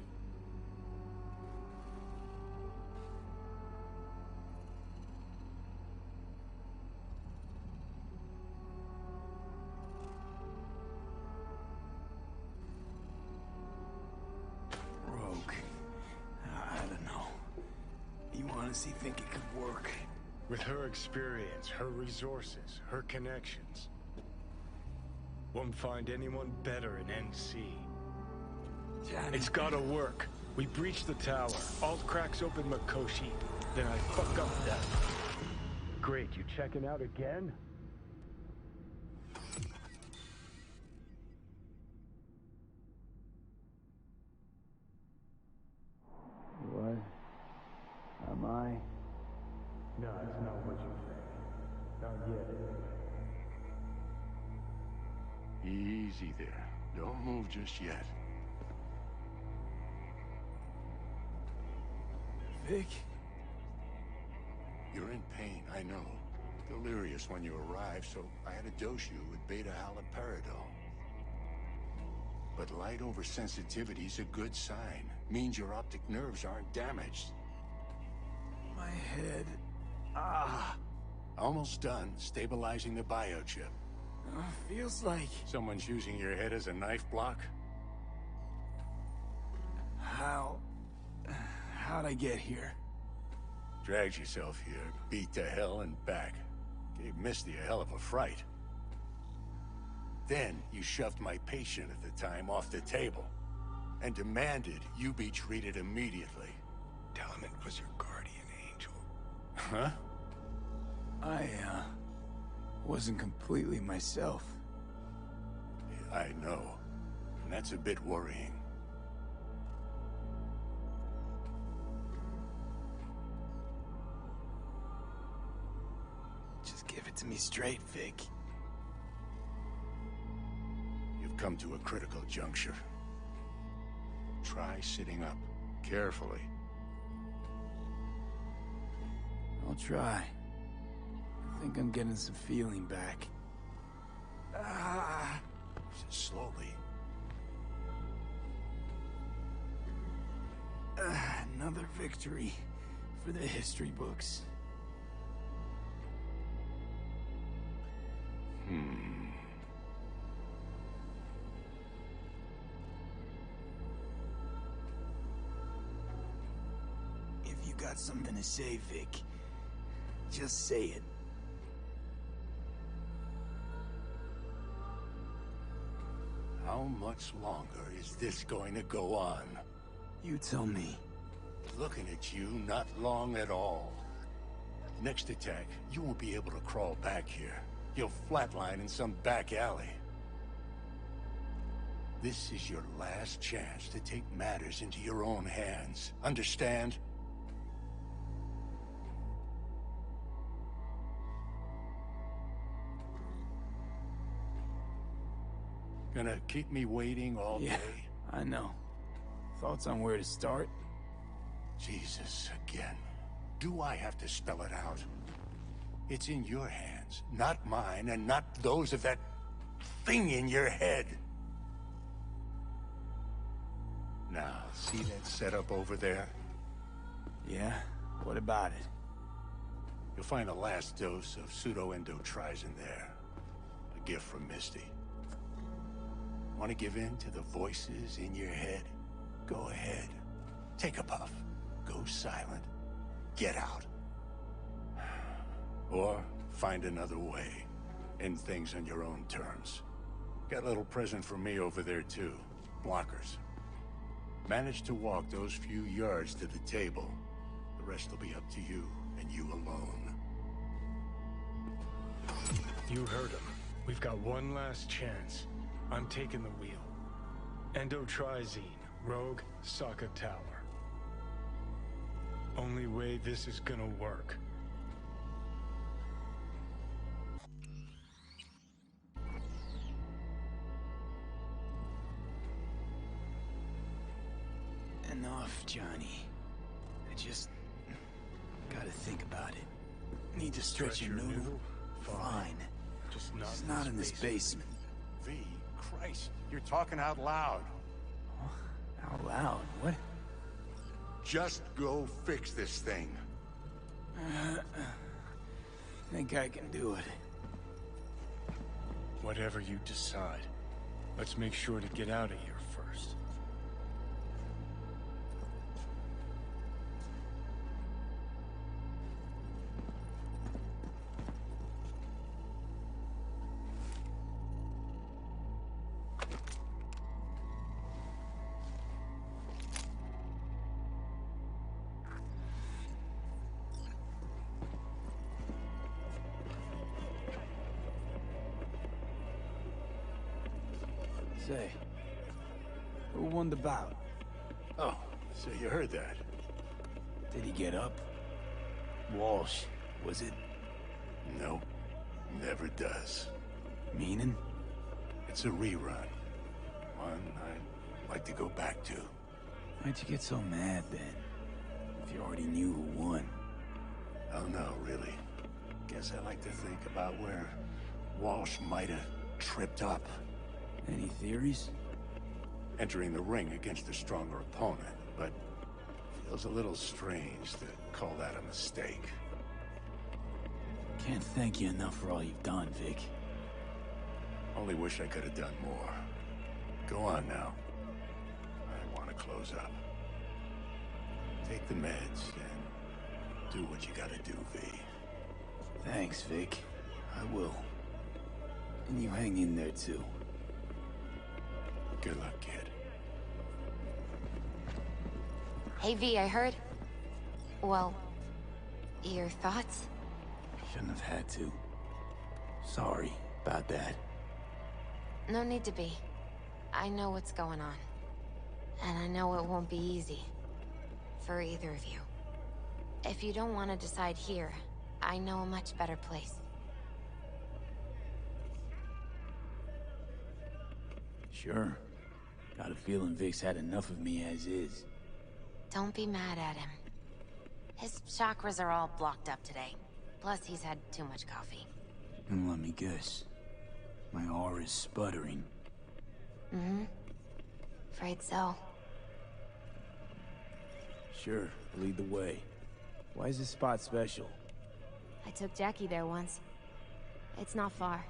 Rogue. I don't know. You honestly think it could work? With her experience, her resources, her connections. Won't find anyone better in NC. Johnny. It's gotta work. We breach the tower. Alt cracks open Mikoshi. Then I fuck up that. Great, you checking out again? What? Am I? No, it's not what you think. Not yet, anyway. Easy there. Don't move just yet. Vic? You're in pain, I know. Delirious when you arrived, so I had to dose you with beta-haloperidol. But light oversensitivity's a good sign. Means your optic nerves aren't damaged. My head. Ah! Almost done stabilizing the biochip. Feels like... Someone's using your head as a knife block? How'd I get here? Dragged yourself here, beat to hell and back. Gave Misty a hell of a fright. Then you shoved my patient at the time off the table and demanded you be treated immediately. Tell him it was your guardian angel. Huh? I, wasn't completely myself. I know. And that's a bit worrying. Just give it to me straight, Vic. You've come to a critical juncture. Try sitting up, carefully. I'll try. I think I'm getting some feeling back. Ah! Slowly. Another victory for the history books. If you got something to say, Vic, just say it. How much longer is this going to go on? You tell me. Looking at you, not long at all. Next attack, you won't be able to crawl back here. You'll flatline in some back alley. This is your last chance to take matters into your own hands. Understand? Gonna keep me waiting all Yeah, day? I know. Thoughts on where to start? Jesus, again. Do I have to spell it out? It's in your hands, not mine, and not those of that thing in your head. Now, see that setup over there? Yeah? What about it? You'll find the last dose of pseudo-endotrizin there. A gift from Misty. Want to give in to the voices in your head? Go ahead. Take a puff. Go silent. Get out. Or find another way. End things on your own terms. Got a little present for me over there too. Blockers. Manage to walk those few yards to the table. The rest will be up to you, and you alone. You heard him. We've got one last chance. I'm taking the wheel. Endotrizine, Rogue, Sokka Tower. Only way this is gonna work. Enough, Johnny. I just gotta think about it. Need to stretch your noodle? Fine. Just It's not in this basement. V, Christ, you're talking out loud. Out loud? What? Just go fix this thing. Think I can do it. Whatever you decide. Let's make sure to get out of here first. Say, who won the bout? Oh, so you heard that. Did he get up? Walsh, was it? No, never does. Meaning? It's a rerun. One I'd like to go back to. Why'd you get so mad then? If you already knew who won. Oh no, really. Guess I like to think about where Walsh might have tripped up. Any theories? Entering the ring against a stronger opponent, but feels a little strange to call that a mistake. Can't thank you enough for all you've done, Vic. Only wish I could have done more. Go on now. I want to close up. Take the meds and do what you gotta do, V. Thanks, Vic. I will. And you hang in there, too. Good luck, kid. Hey, V, I heard... Well, your thoughts? Shouldn't have had to. Sorry about that. No need to be. I know what's going on. And I know it won't be easy. For either of you. If you don't want to decide here, I know a much better place. Sure. Got a feeling Vic's had enough of me as is. Don't be mad at him. His chakras are all blocked up today. Plus, he's had too much coffee. And let me guess. My aura's sputtering. Mm-hmm. Afraid so. Sure, lead the way. Why is this spot special? I took Jackie there once. It's not far.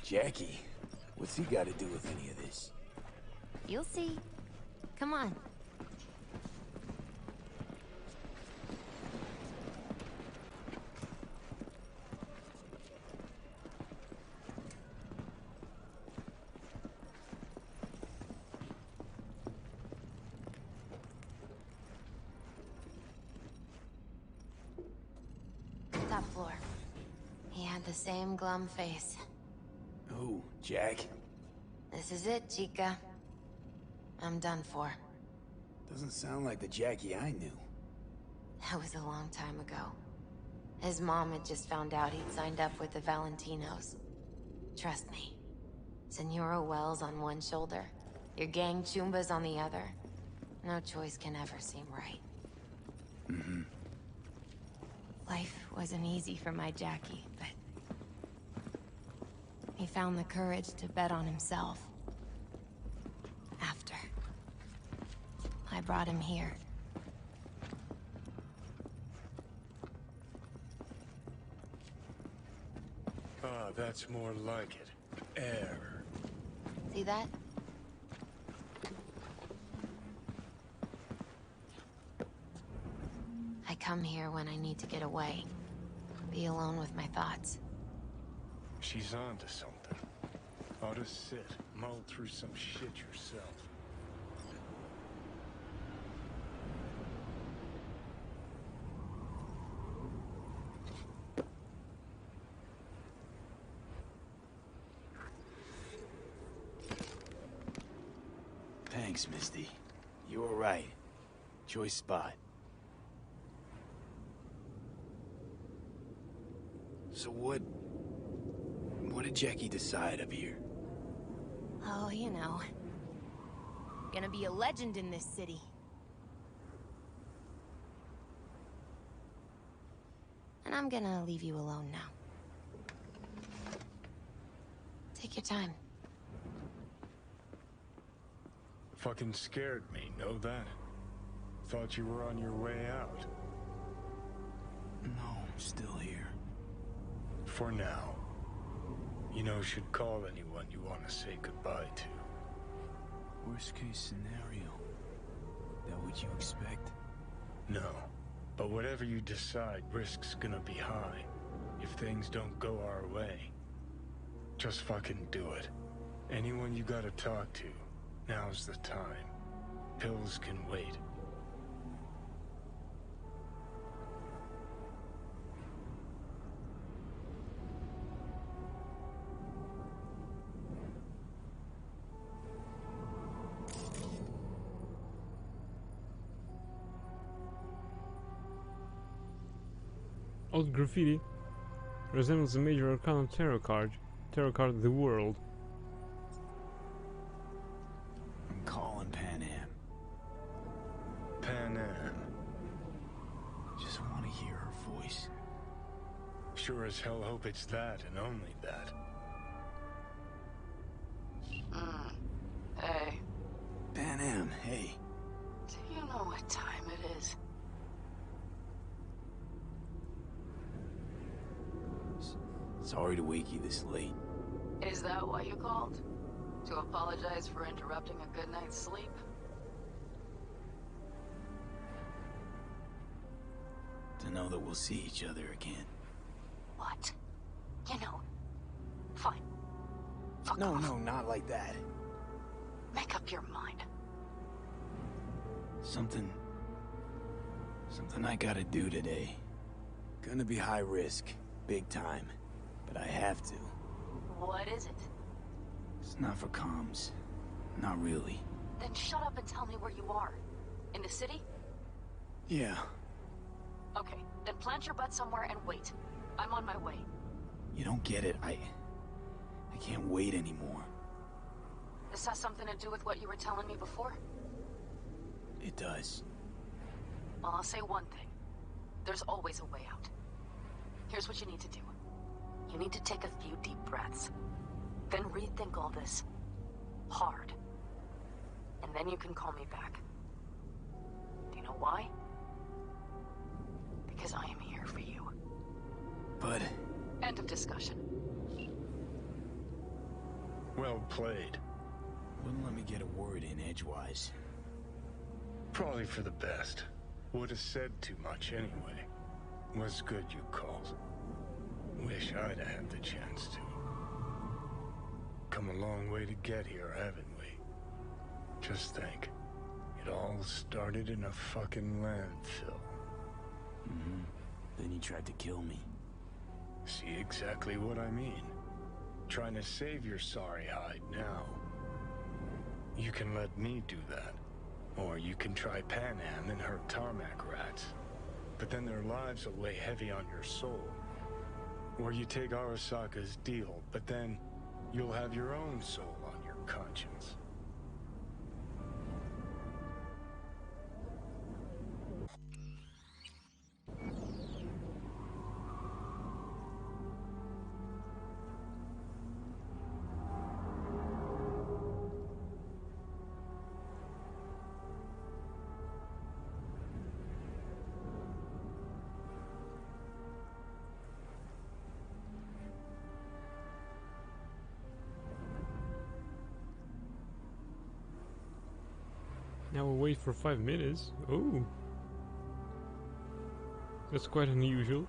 Jackie? What's he got to do with any of this? You'll see. Come on. had the same glum face. Oh, Jack? This is it, Chica. I'm done for. Doesn't sound like the Jackie I knew. That was a long time ago. His mom had just found out he'd signed up with the Valentinos. Trust me. Senora Wells on one shoulder, your gang Chumbas on the other. No choice can ever seem right. Mm-hmm. Life wasn't easy for my Jackie, but... he found the courage to bet on himself. After. I brought him here. Ah, that's more like it. Air. See that? I come here when I need to get away. Be alone with my thoughts. She's onto something. Ought to sit, mull through some shit yourself. Thanks, Misty. You were right. Choice spot. So what did Jackie decide up here? Oh, you know. Gonna be a legend in this city. And I'm gonna leave you alone now. Take your time. Fucking scared me, know that? Thought you were on your way out. No, I'm still here. For now. You know, should call anyone you want to say goodbye to. Worst case scenario. That what you expect? No. But whatever you decide, risk's gonna be high. If things don't go our way. Just fucking do it. Anyone you gotta talk to, now's the time. Pills can wait. Old graffiti resembles the Major Arcana tarot card The World. I'm calling Pan Am. Pan Am. Just want to hear her voice. Sure as hell hope it's that and only that. Hey. Pan Am, hey. Do you know what time it is? Sorry to wake you this late. Is that why you called? To apologize for interrupting a good night's sleep? To know that we'll see each other again. What? You know, fine. Fuck No, off. no, not like that. Make up your mind. Something I gotta do today. Gonna be high risk, big time. But I have to. What is it? It's not for comms. Not really. Then shut up and tell me where you are. In the city? Yeah. Okay, then plant your butt somewhere and wait. I'm on my way. You don't get it. I can't wait anymore. This has something to do with what you were telling me before? It does. Well, I'll say one thing. There's always a way out. Here's what you need to do. You need to take a few deep breaths. Then rethink all this. Hard. And then you can call me back. Do you know why? Because I am here for you. But... End of discussion. Well played. Wouldn't let me get a word in edgewise. Probably for the best. Would have said too much anyway. Was good you called. Wish I'd have had the chance to. Come a long way to get here, haven't we? Just think. It all started in a fucking landfill. Mm-hmm. Then you tried to kill me. See exactly what I mean? Trying to save your sorry hide now. You can let me do that. Or you can try Pan Am and her tarmac rats. But then their lives will lay heavy on your soul. Or you take Arasaka's deal, but then you'll have your own soul on your conscience. Now we'll wait for 5 minutes. Oh, that's quite unusual.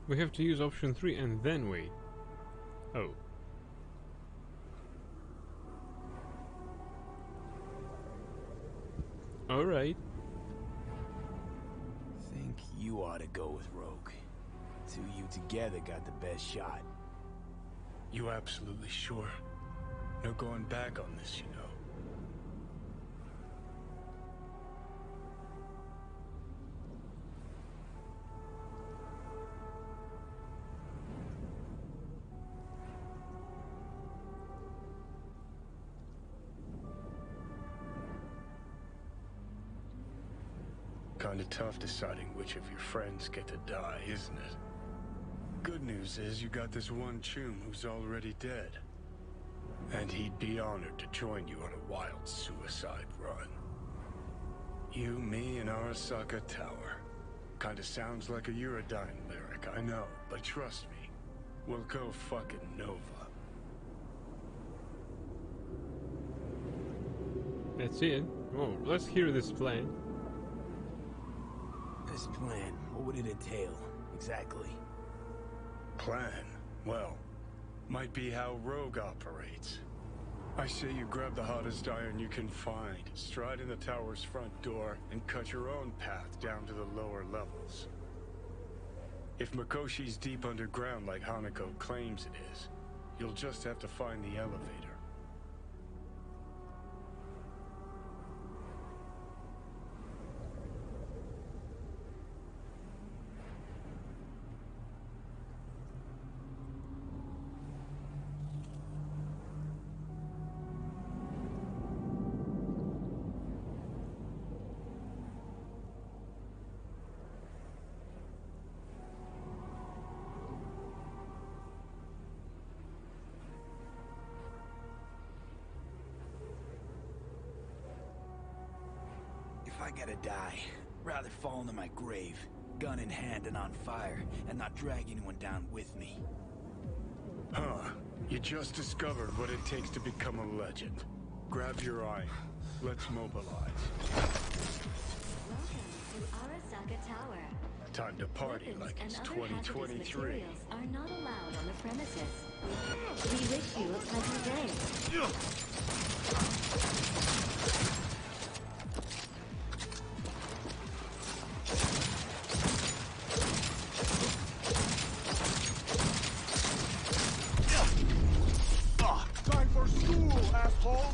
We have to use option 3 and then wait. Oh. Alright. Think you ought to go with Rogue. Two you together got the best shot. You absolutely sure? No going back on this, you know. Kinda tough deciding which of your friends get to die, isn't it? Good news is you got this one chum who's already dead. And he'd be honored to join you on a wild suicide run. You, me, and Arasaka Tower. Kinda sounds like a Eurodyne lyric, I know, but trust me, we'll go fucking Nova. That's it. Oh, let's hear this plan. This plan, what would it entail, exactly? Plan? Well, might be how Rogue operates. I say you grab the hottest iron you can find, stride in the tower's front door, and cut your own path down to the lower levels. If Mikoshi's deep underground like Hanako claims it is, you'll just have to find the elevator. If I gotta die, rather fall into my grave, gun in hand and on fire, and not drag anyone down with me. Huh. You just discovered what it takes to become a legend. Grab your iron. Let's mobilize. Welcome to Arasaka Tower. Time to party Weapons like and it's other hazardous 2023. materials are not allowed on the premises. We wish you a pleasant day. Time for school, asshole!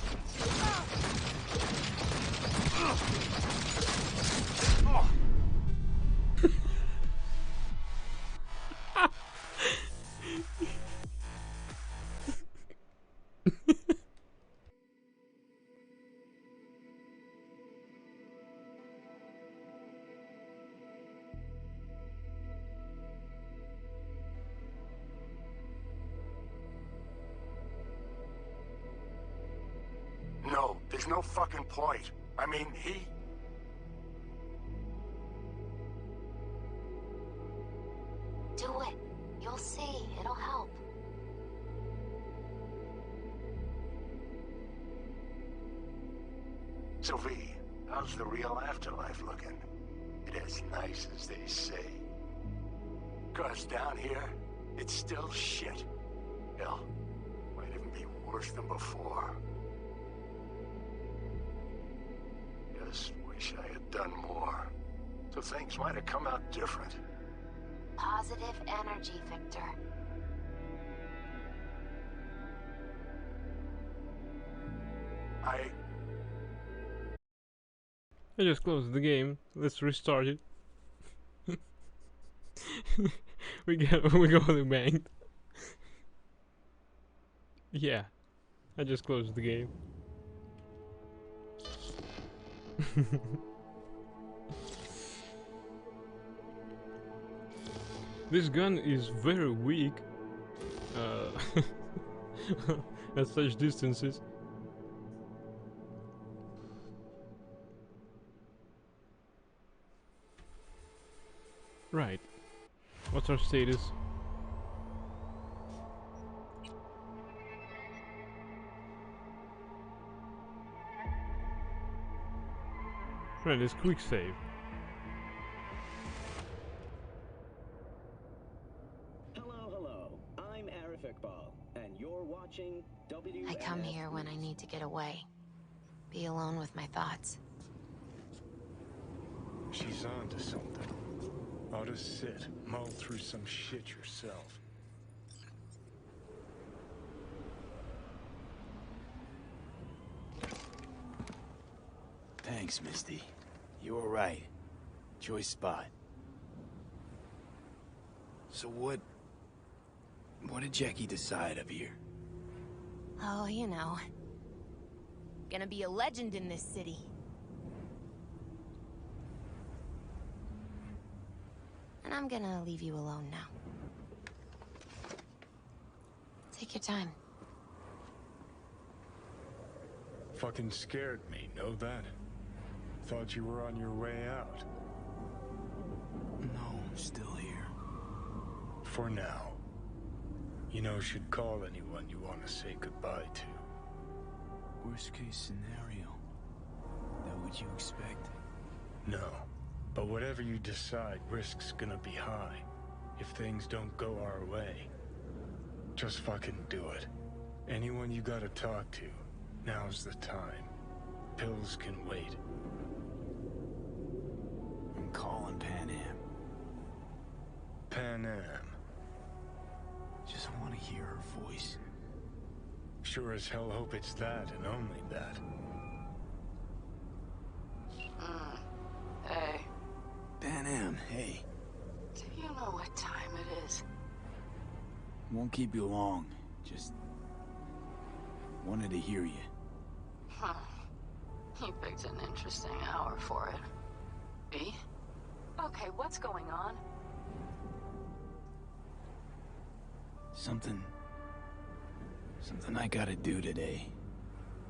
No, there's no fucking point. I mean, he... Do it. You'll see. It'll help. Sophie, how's the real afterlife looking? It as nice as they say. 'Cause down here, it's still shit. Hell, might even be worse than before. Just wish I had done more. So things might have come out different. Positive energy, Victor. I just closed the game. Let's restart it. we got the bank. Yeah, I just closed the game. This gun is very weak at such distances. Right. What's our status? Right, let's quick save. Hello. I'm Arif Iqbal, and you're watching WNS. I come here when I need to get away. Be alone with my thoughts. She's on to something. Ought to sit, mull through some shit yourself. Thanks, Misty. You were right. Choice spot. So what did Jackie decide up here? Oh, you know. Gonna be a legend in this city. And I'm gonna leave you alone now. Take your time. Fucking scared me, know that? Thought you were on your way out. No, I'm still here. For now. You know, should call anyone you want to say goodbye to. Worst case scenario. That what you expect? No. But whatever you decide, risk's gonna be high. If things don't go our way. Just fucking do it. Anyone you gotta talk to, now's the time. Pills can wait. I'm calling Pan Am. Pan Am. Just want to hear her voice. Sure as hell hope it's that and only that. Hey. Pan Am, hey. Do you know what time it is? Won't keep you long. Just wanted to hear you. Huh. You picked an interesting hour for it. B? Okay, what's going on? Something I gotta do today.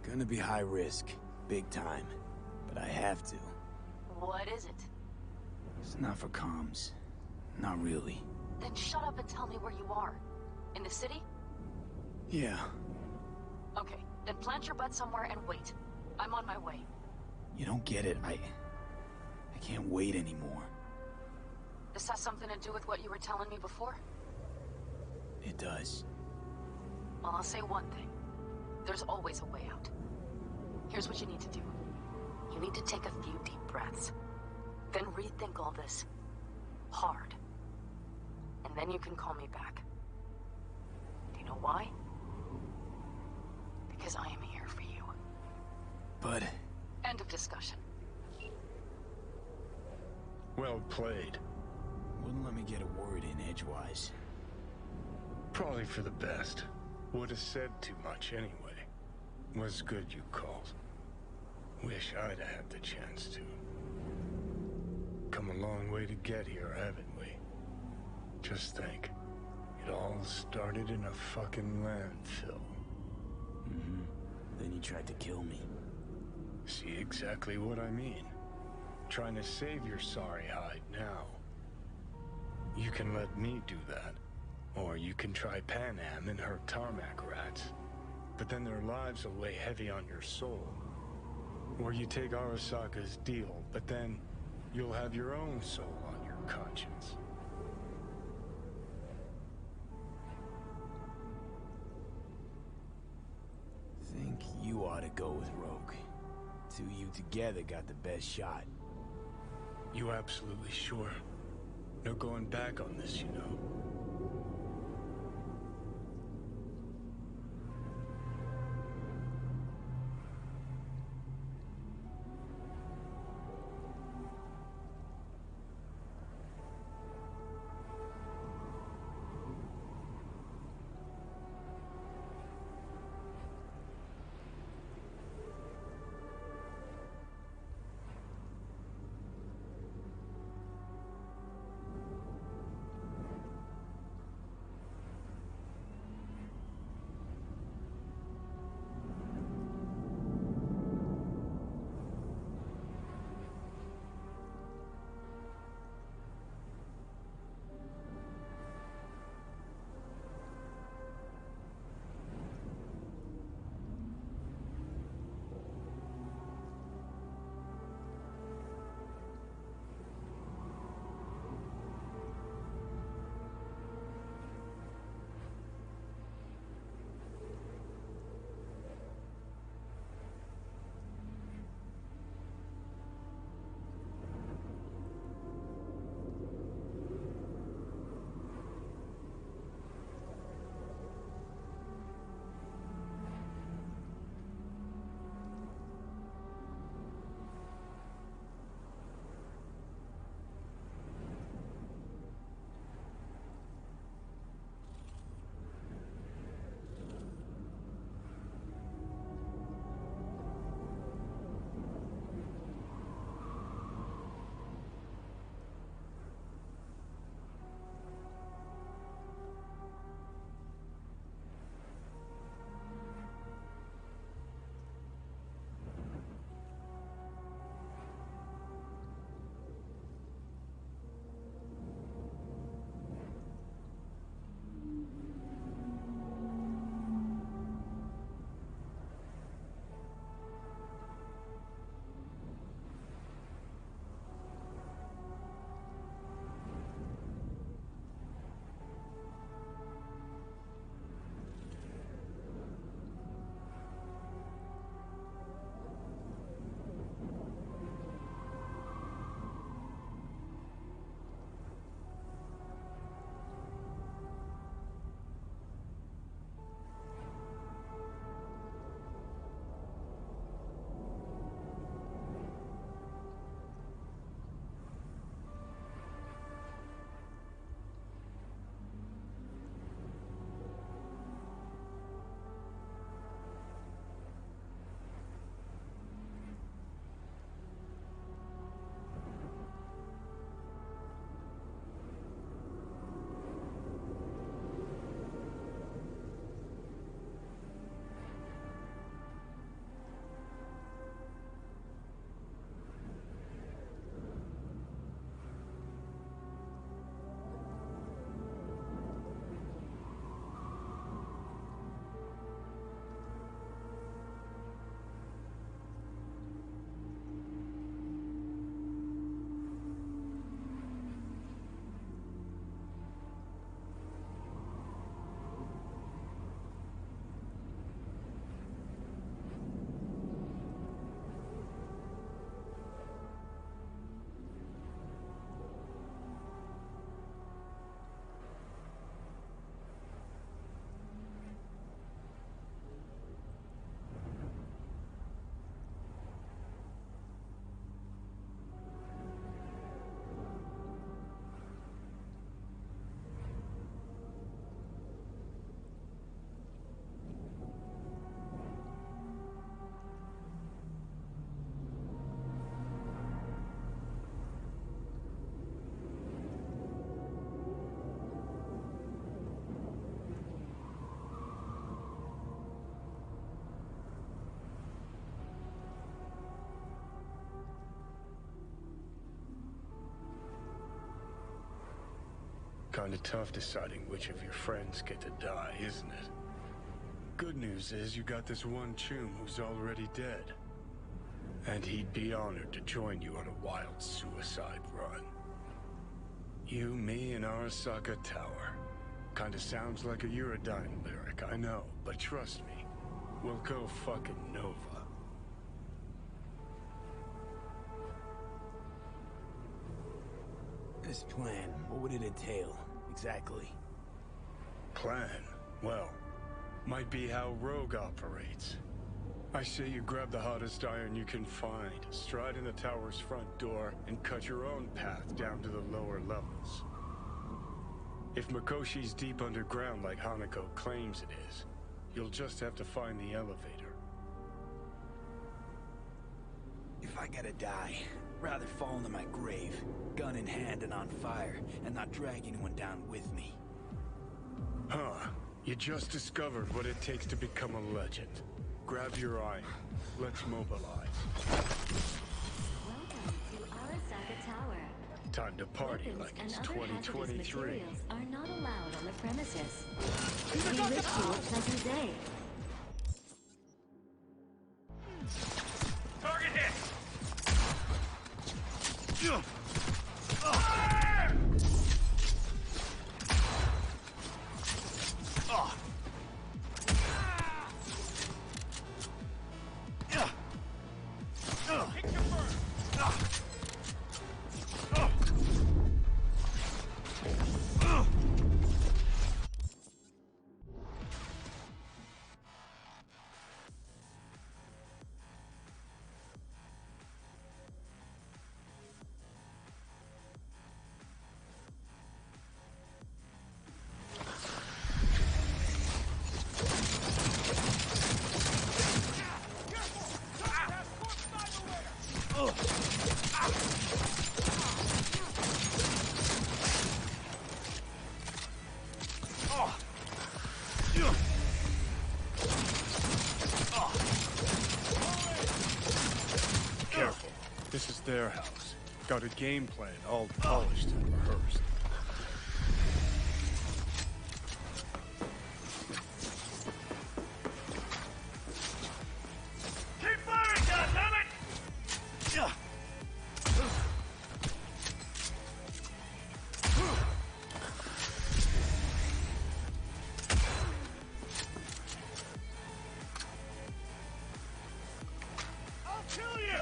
Gonna be high risk, big time, but I have to. What is it? It's not for comms. Not really. Then shut up and tell me where you are. In the city? Yeah. Okay, then plant your butt somewhere and wait. I'm on my way. You don't get it. I can't wait anymore. This has something to do with what you were telling me before? It does. Well, I'll say one thing. There's always a way out. Here's what you need to do. You need to take a few deep breaths. Then rethink all this. Hard. And then you can call me back. Do you know why? Because I am here for you. But... End of discussion. Well played. Wouldn't let me get a word in edgewise. Probably for the best. Would have said too much anyway. Was good you called. Wish I'd have had the chance to. Come a long way to get here, haven't we? Just think. It all started in a fucking landfill. Mm-hmm. Then you tried to kill me. See exactly what I mean. Trying to save your sorry hide now. You can let me do that. Or you can try Pan Am and her tarmac rats. But then their lives will weigh heavy on your soul. Or you take Arasaka's deal, but then you'll have your own soul on your conscience. Think you ought to go with Rogue. Two you together got the best shot. You absolutely sure? No going back on this, you know. Kinda tough deciding which of your friends get to die, isn't it? Good news is you got this one chum who's already dead. And he'd be honored to join you on a wild suicide run. You, me, and Arasaka Tower. Kinda sounds like a Eurodyne lyric, I know, but trust me, we'll go fucking Nova. This plan, what would it entail, exactly? Plan? Well, might be how Rogue operates. I say you grab the hottest iron you can find, stride in the tower's front door, and cut your own path down to the lower levels. If Mikoshi's deep underground like Hanako claims it is, you'll just have to find the elevator. If I gotta die, rather fall into my grave, gun in hand and on fire, and not drag anyone down with me. Huh. You just discovered what it takes to become a legend. Grab your iron. Let's mobilize. Welcome to Arasaka Tower. Time to party Weapons like it's and other hazardous 2023. materials are not allowed on the premises. We wish you a pleasant day. Target hit! Careful. This is their house. Got a game plan all polished and rehearsed. Keep firing, goddammit! I'll kill you!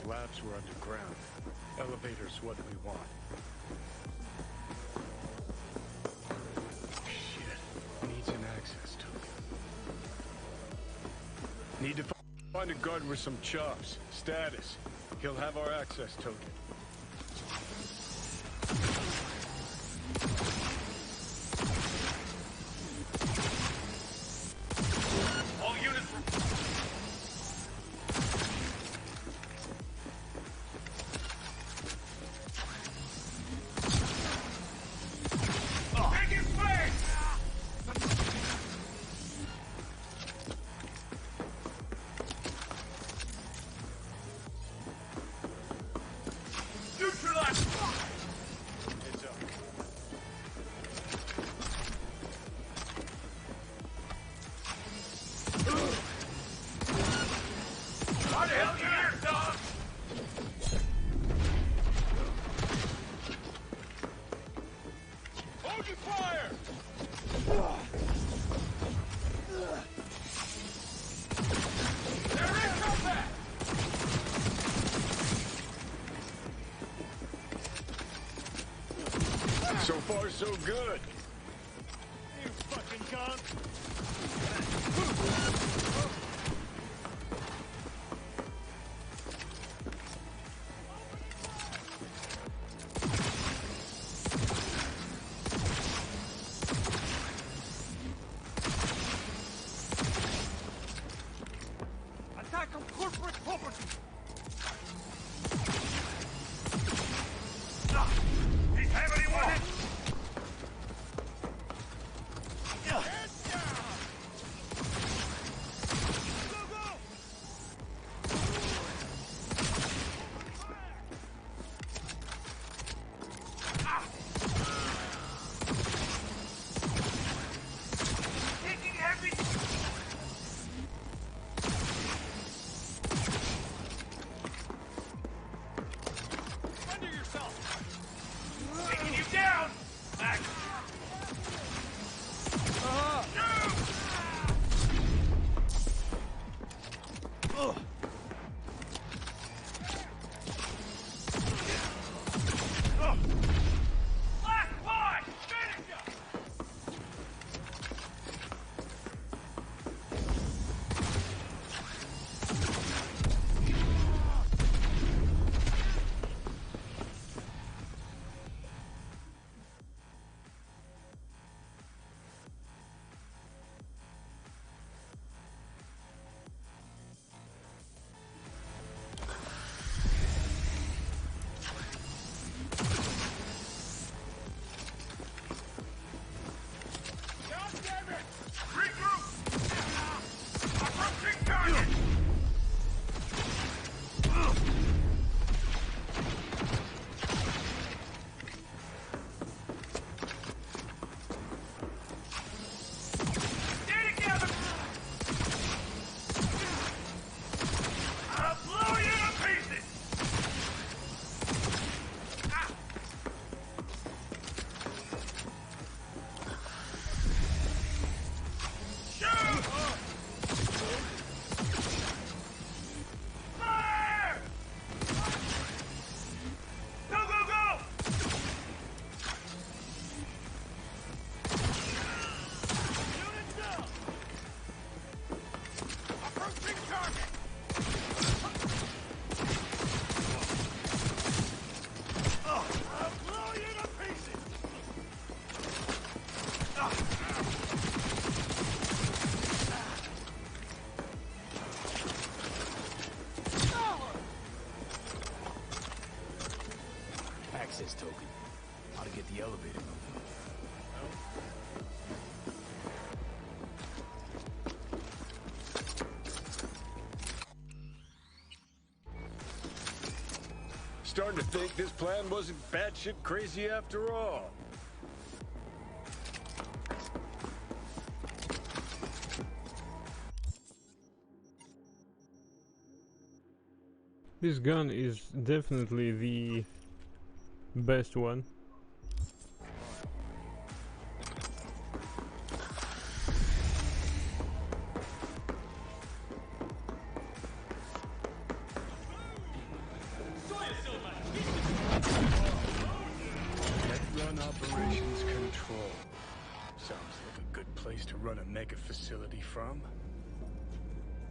labs were underground. Elevator's what we want. Shit. Needs an access token. Need to find a guard with some chops. Status. He'll have our access token. All units taking fire! Neutralize! Heads up. Why the hell you here, dog? Hold your fire! They're in combat! So far, so good. You fucking gun! Attack on corporate property! He's heavily wounded! Taking heavy. Under yourself. Taking you down. Back. Last one. Finish him. God damn it! Regroup! Approaching target! Stay together! I'll blow you to pieces! Ah! Shoot! Fire! Go, go, go! Unit down! Approaching target! I'll blow you to pieces! Access token. How to get the elevator moving. Starting to think this plan wasn't batshit crazy after all. This gun is definitely the best one. place to run a mega facility from.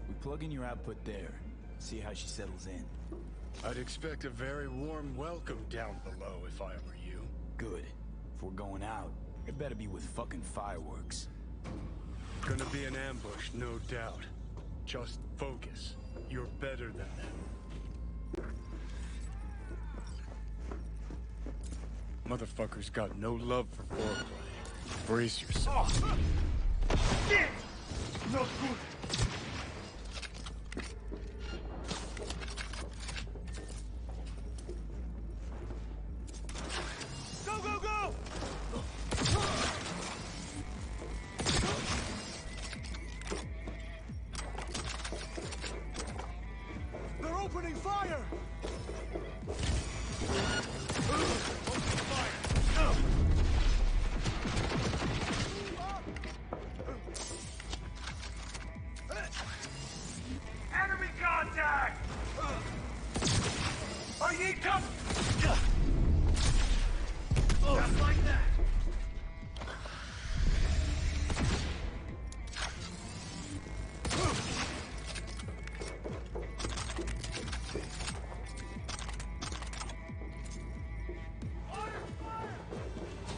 We plug in your output there. See how she settles in. I'd expect a very warm welcome down below if I were you. Good. If we're going out, it better be with fucking fireworks. Gonna be an ambush, no doubt. Just focus. You're better than them. Motherfuckers got no love for foreplay. Brace yourself. Shit! Not good. Go, go, go! They're opening fire! Enemy contact! I need cover! Just like that!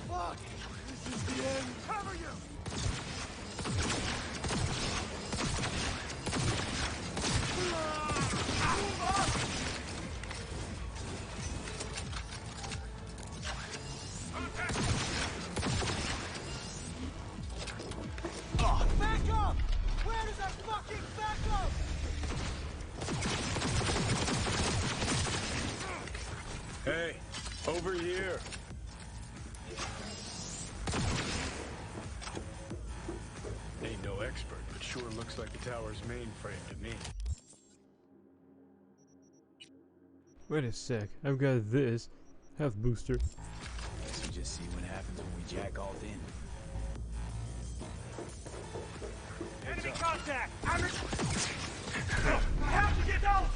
Fuck! This is the end! Cover you! Move up! Back up! Where does that fucking back up? Hey, over here. Ain't no expert, but sure looks like the tower's mainframe to me. Wait a sec, I've got this health booster. Guess we just see what happens when we jack all in. Enemy contact! I have to get out!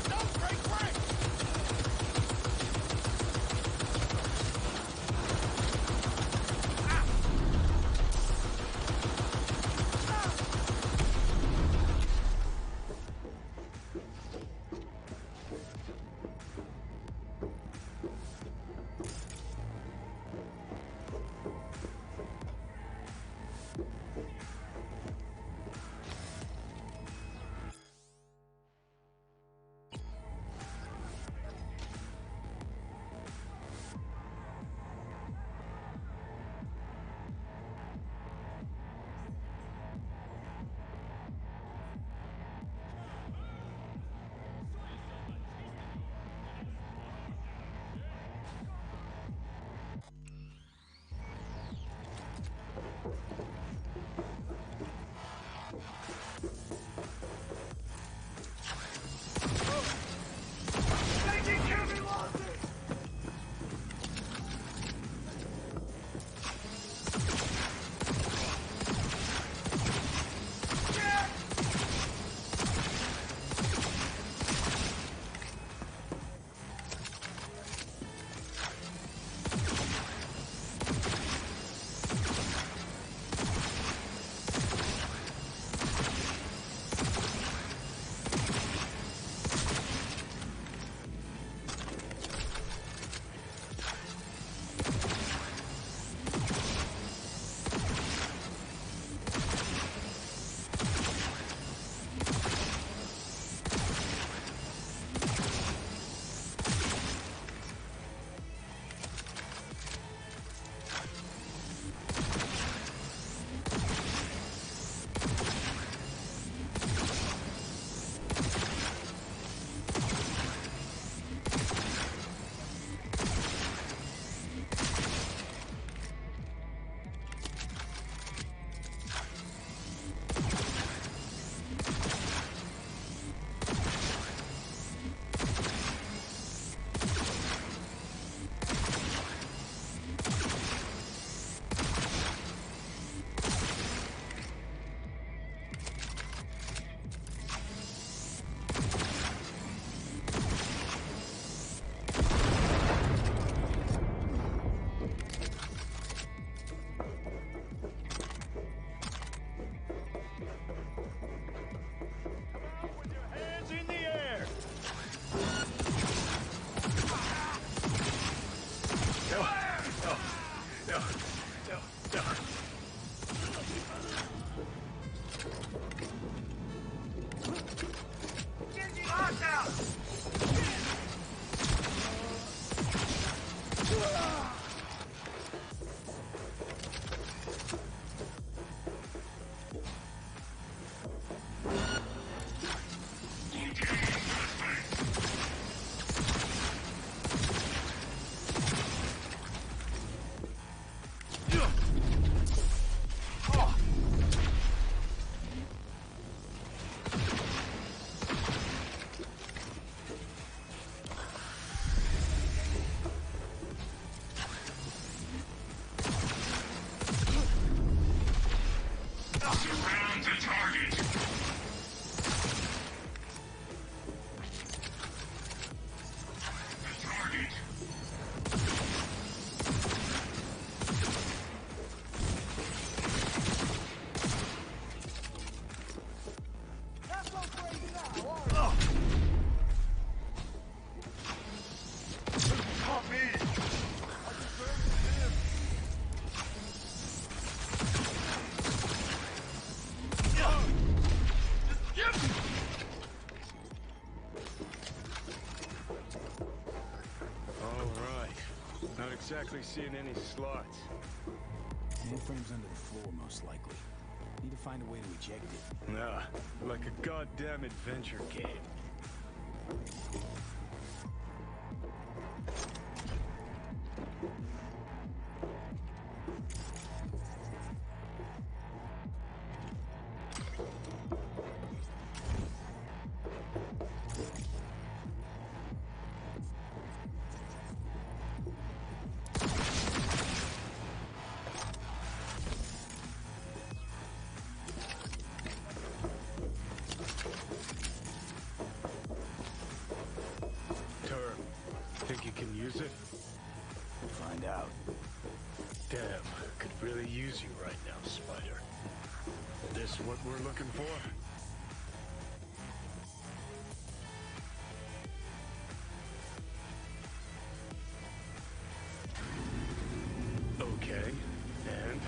Don't break Exactly seeing any slots. Mainframe's under the floor, most likely. Need to find a way to eject it. Nah, like a goddamn adventure game. Think you can use it? We'll find out. Damn, could really use you right now, Spider. This what we're looking for? Okay, and?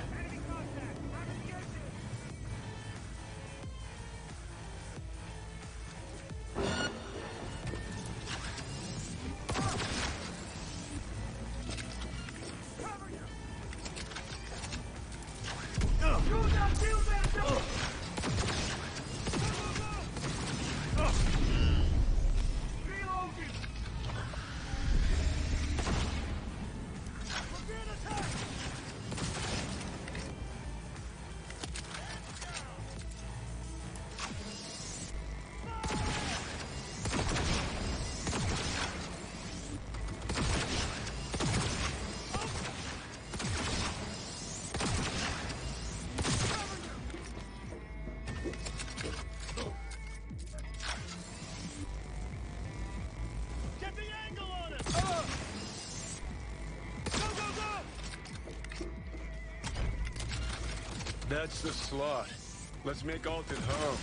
That's the slot. Let's make Alt at home.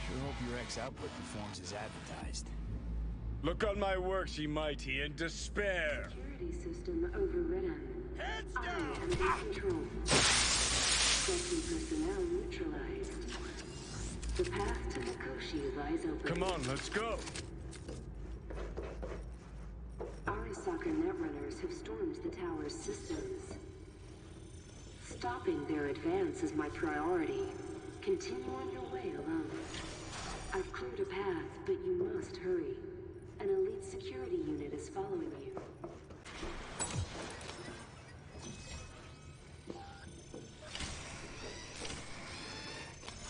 Sure hope your X output performs as advertised. Look on my works, ye mighty, in despair. Security system overridden. Heads I down! am in control. Trusted personnel neutralized. The path to Mikoshi lies open. Come on, let's go. Arasaka netrunners have stormed the tower's systems. Stopping their advance is my priority. Continue on your way alone. I've cleared a path, but you must hurry. An elite security unit is following you.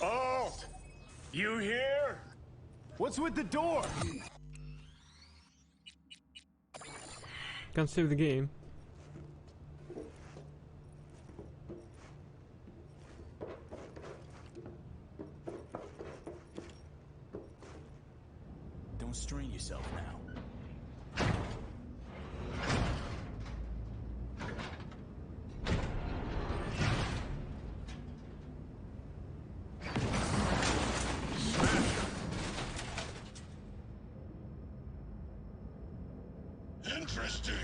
Alt! You here? What's with the door? Can't save the game. Don't strain yourself now. Interesting.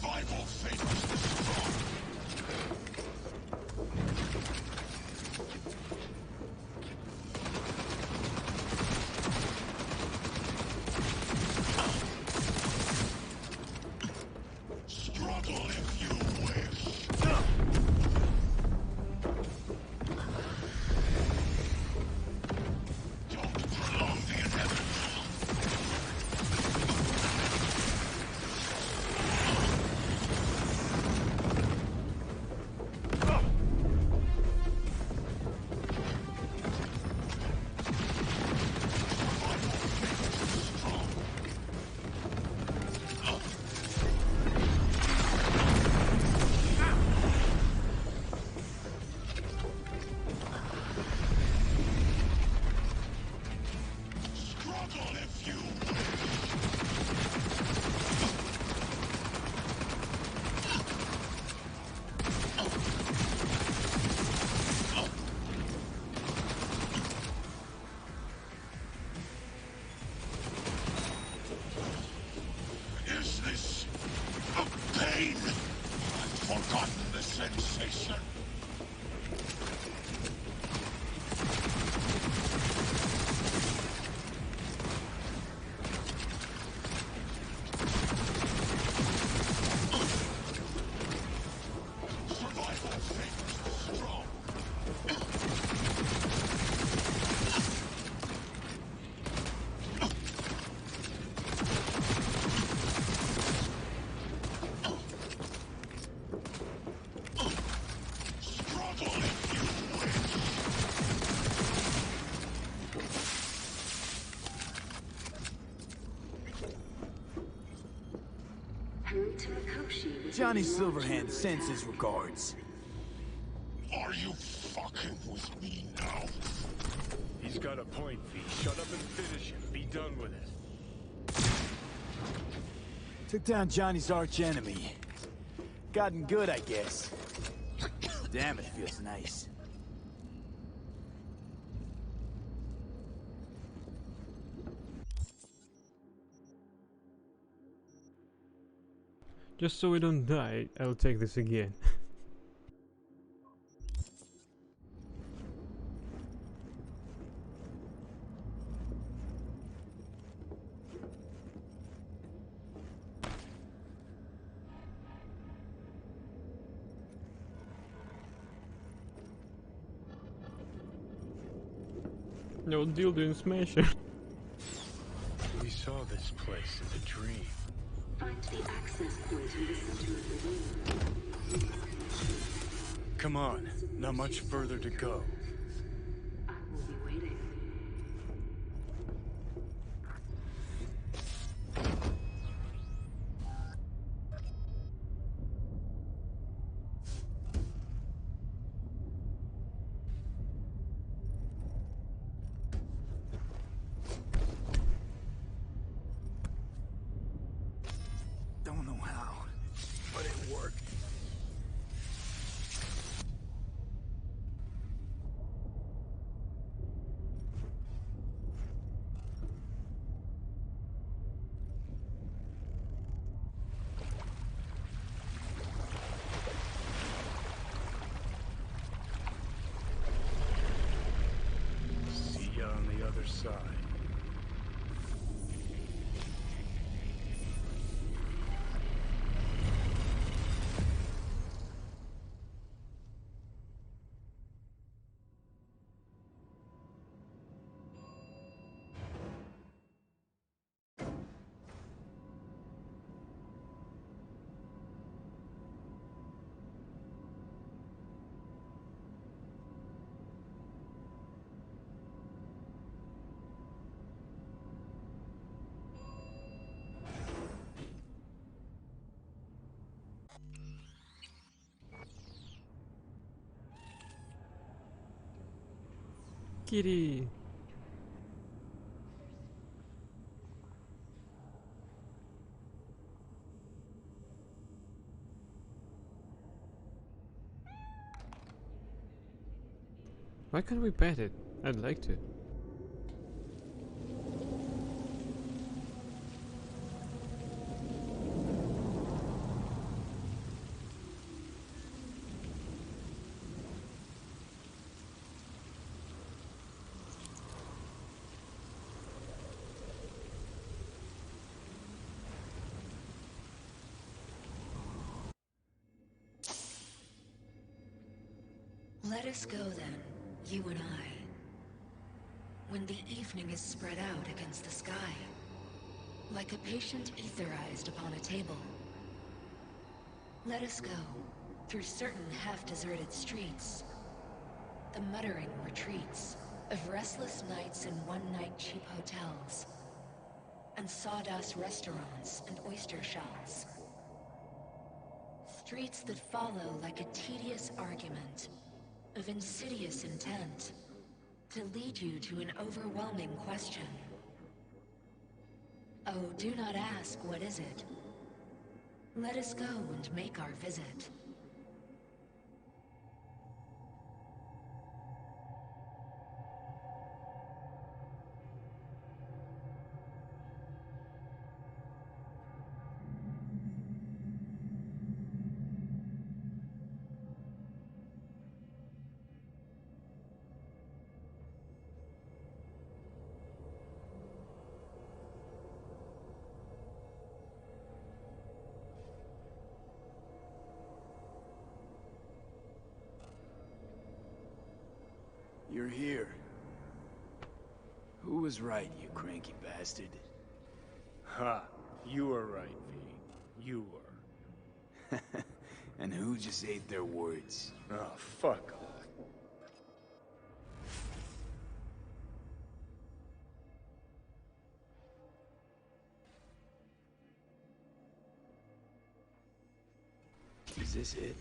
Survival favors the strong. Struggle if you wish. Don't prolong the inevitable. Struggle if you Is this a pain? I've forgotten the sensation. Survival favors the strong. Struggle if you Hurry to Mikoshi with Johnny the launch Silverhand mode sends his path. regards. Are you fucking with me now? He's got a point, V. Shut up and finish it. Be done with it. Took down Johnny's arch enemy. Gotten good, I guess. Damn, it feels nice. Just so we don't die, I'll take this again. No deal doing smasher. We saw this place in the dream. Find the access point in the center of the room. Come on, not much further to go. I will be waiting. Don't know how, but it worked. See ya on the other side. Kitty! Why can't we pet it? I'd like to. Let us go then, you and I. When the evening is spread out against the sky, like a patient etherized upon a table. Let us go through certain half-deserted streets, the muttering retreats of restless nights in one-night cheap hotels, and sawdust restaurants and oyster shells. Streets that follow like a tedious argument of insidious intent to lead you to an overwhelming question. Oh, do not ask, what is it? Let us go and make our visit. You're here. Who was right, you cranky bastard? Ha! You were right, V. You were. And who just ate their words? Oh, fuck off. Is this it?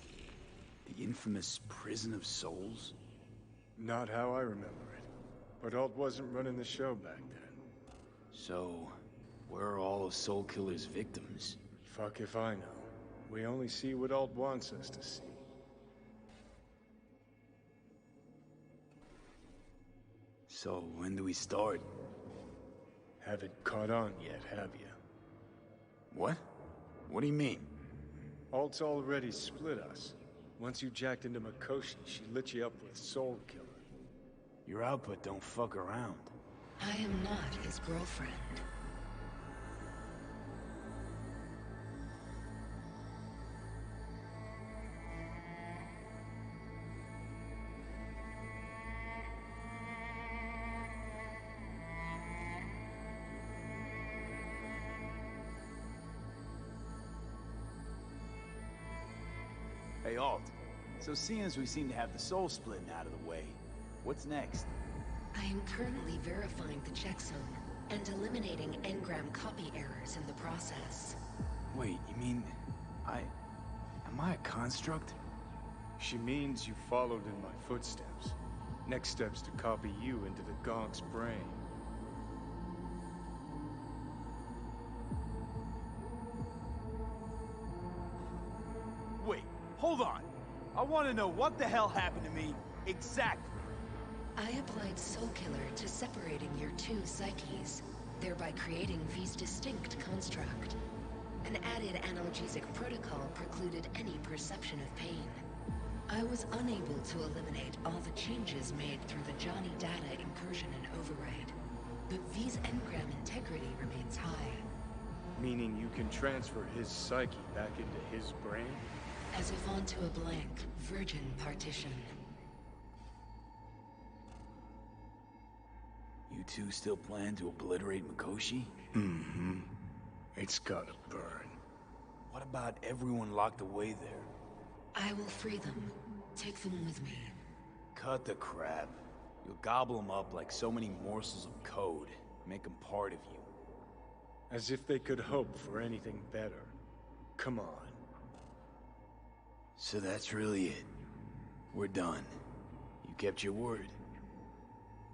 The infamous Prison of Souls? Not how I remember it. But Alt wasn't running the show back then. So, where are all of Soul Killer's victims? Fuck if I know. We only see what Alt wants us to see. So, when do we start? Haven't caught on yet, have you? What? What do you mean? Alt's already split us. Once you jacked into Mikoshi, she lit you up with Soul Killer. Your output don't fuck around. I am not his girlfriend. Hey, Alt. So seeing as we seem to have the soul splitting out of the way, what's next? I am currently verifying the checksum and eliminating engram copy errors in the process. Wait, you mean... Am I a construct? She means you followed in my footsteps. Next step's to copy you into the Gonk's brain. Wait, hold on. I want to know what the hell happened to me exactly. I applied Soul Killer to separating your two psyches, thereby creating V's distinct construct. An added analgesic protocol precluded any perception of pain. I was unable to eliminate all the changes made through the Johnny data incursion and override, but V's engram integrity remains high. Meaning you can transfer his psyche back into his brain? As if onto a blank, virgin partition. You two still plan to obliterate Mikoshi? Mm-hmm. It's gotta burn. What about everyone locked away there? I will free them. Take them with me. Cut the crap. You'll gobble them up like so many morsels of code. Make them part of you. As if they could hope for anything better. Come on. So that's really it. We're done. You kept your word.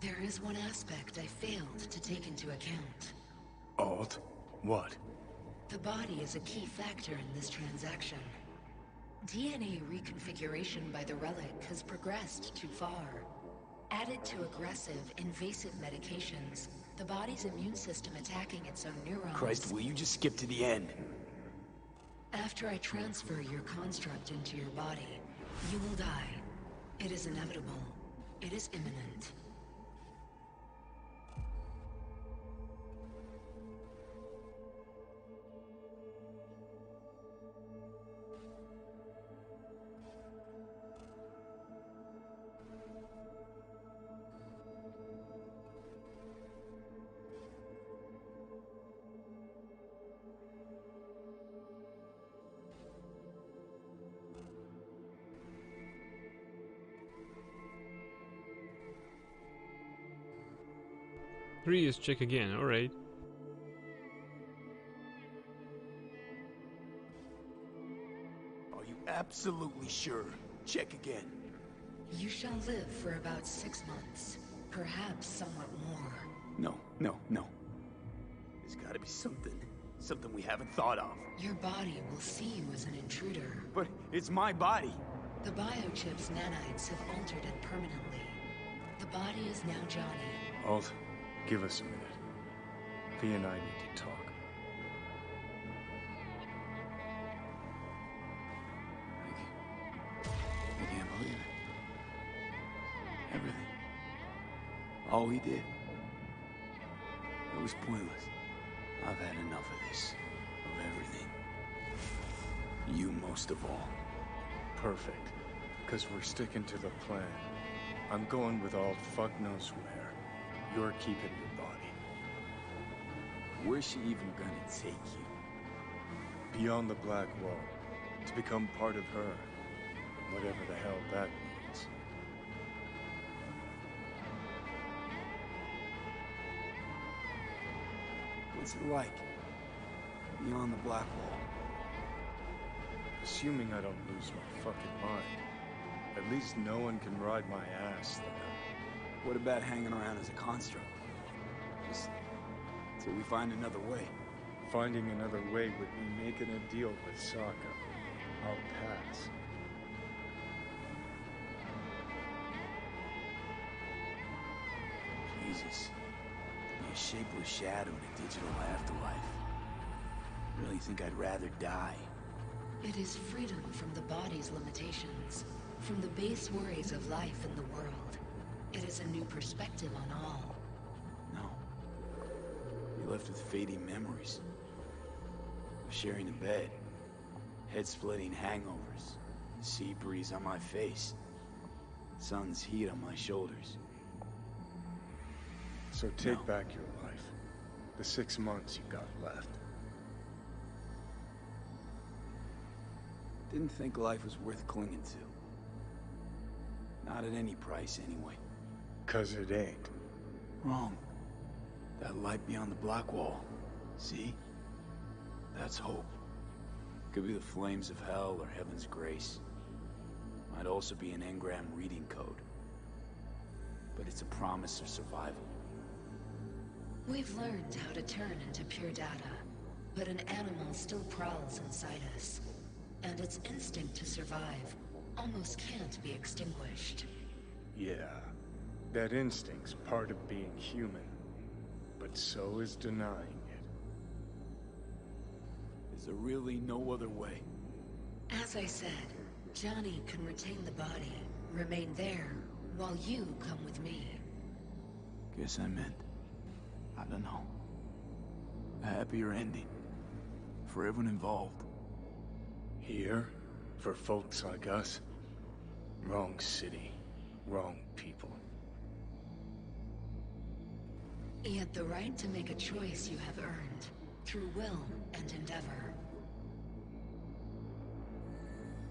There is one aspect I failed to take into account. Alt? What? The body is a key factor in this transaction. DNA reconfiguration by the relic has progressed too far. Added to aggressive, invasive medications, the body's immune system attacking its own neurons... Christ, will you just skip to the end? After I transfer your construct into your body, you will die. It is inevitable. It is imminent. 3 is check again, alright. Are you absolutely sure? Check again. You shall live for about 6 months, perhaps somewhat more. No, no, no. There's gotta be something we haven't thought of. Your body will see you as an intruder. But it's my body. The biochip's nanites have altered it permanently. The body is now Johnny. Alt, give us a minute. V and I need to talk. I can't believe it. Everything. All we did. It was pointless. I've had enough of this. Of everything. You most of all. Perfect. Because we're sticking to the plan. I'm going with Alt fuck knows where. You're keeping your body. Where's she even gonna take you? Beyond the Black Wall. To become part of her. Whatever the hell that means. What's it like? Beyond the Black Wall? Assuming I don't lose my fucking mind. At least no one can ride my ass there. What about hanging around as a construct? Just till we find another way. Finding another way would be making a deal with Sokka. I'll pass. Jesus. To be a shapeless shadow in a digital afterlife. Really think I'd rather die. It is freedom from the body's limitations, from the base worries of life in the world. It is a new perspective on all. No. You're left with fading memories. Sharing a bed. Head-splitting hangovers. Sea breeze on my face. Sun's heat on my shoulders. So take back your life. The 6 months you got left. Didn't think life was worth clinging to. Not at any price, anyway. 'Cause it ain't. Wrong. That light beyond the Black Wall. See? That's hope. Could be the flames of hell or heaven's grace. Might also be an engram reading code. But it's a promise of survival. We've learned how to turn into pure data, but an animal still prowls inside us. And its instinct to survive almost can't be extinguished. Yeah. That instinct's part of being human. But so is denying it. Is there really no other way? As I said, Johnny can retain the body, remain there, while you come with me. Guess I meant, I don't know, a happier ending. For everyone involved. Here? For folks like us? Wrong city. Wrong people. Yet the right to make a choice you have earned, through will and endeavor.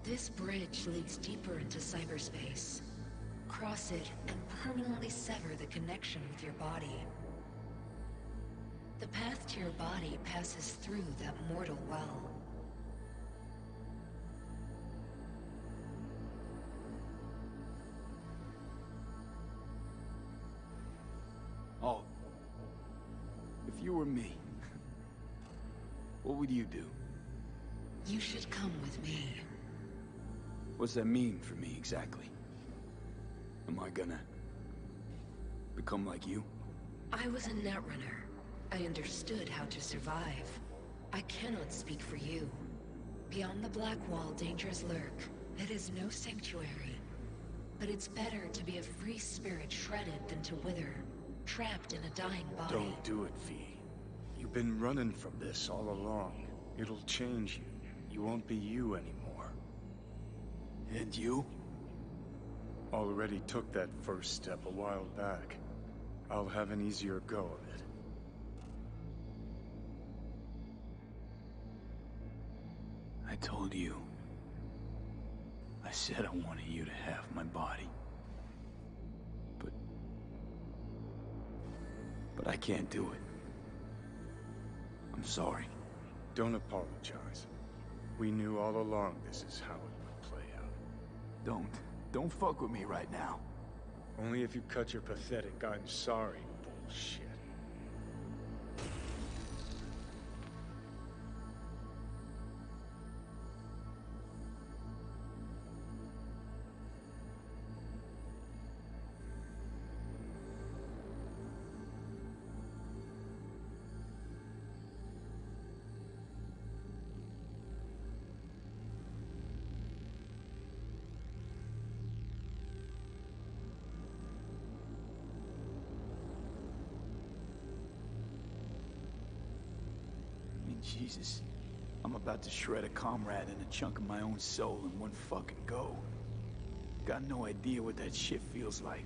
This bridge leads deeper into cyberspace. Cross it and permanently sever the connection with your body. The path to your body passes through that mortal well. Oh. If you were me, what would you do? You should come with me. What's that mean for me, exactly? Am I gonna become like you? I was a netrunner. I understood how to survive. I cannot speak for you. Beyond the Black Wall, dangers lurk. It is no sanctuary. But it's better to be a free spirit shredded than to wither, trapped in a dying body. Don't do it, V. You've been running from this all along. It'll change you. You won't be you anymore. And you? Already took that first step a while back. I'll have an easier go of it. I told you. I said I wanted you to have my body. but I can't do it. I'm sorry. Don't apologize. We knew all along this is how it would play out. Don't fuck with me right now. Only if you cut your pathetic "I'm sorry" bullshit. Jesus, I'm about to shred a comrade and a chunk of my own soul in one fucking go. Got no idea what that shit feels like.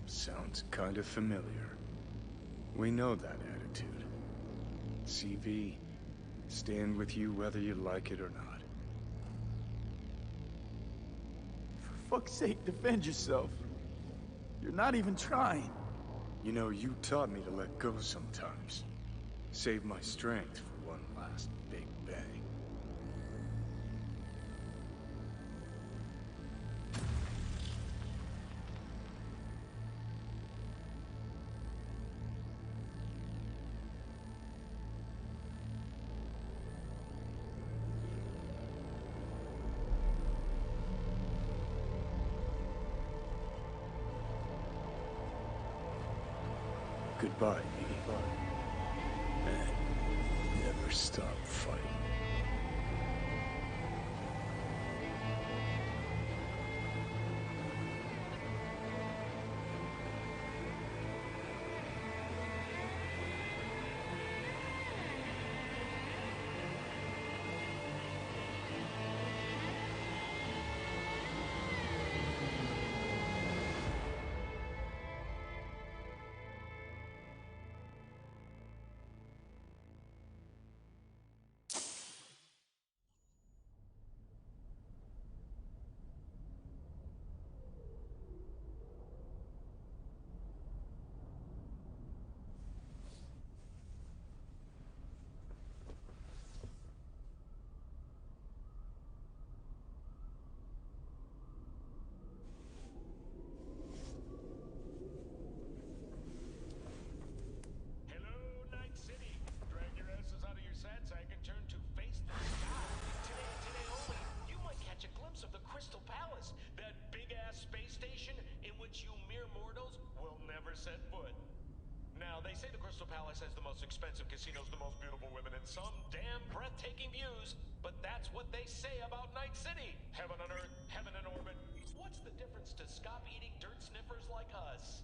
Sounds kind of familiar. We know that attitude. CV, stand with you whether you like it or not. For fuck's sake, defend yourself. You're not even trying. You know, you taught me to let go sometimes. Save my strength for one last big bang. Goodbye, me. And never stop fighting. Set foot. Now, they say the Crystal Palace has the most expensive casinos, the most beautiful women, and some damn breathtaking views, but that's what they say about Night City. Heaven on earth, heaven in orbit. What's the difference to scop-eating dirt sniffers like us?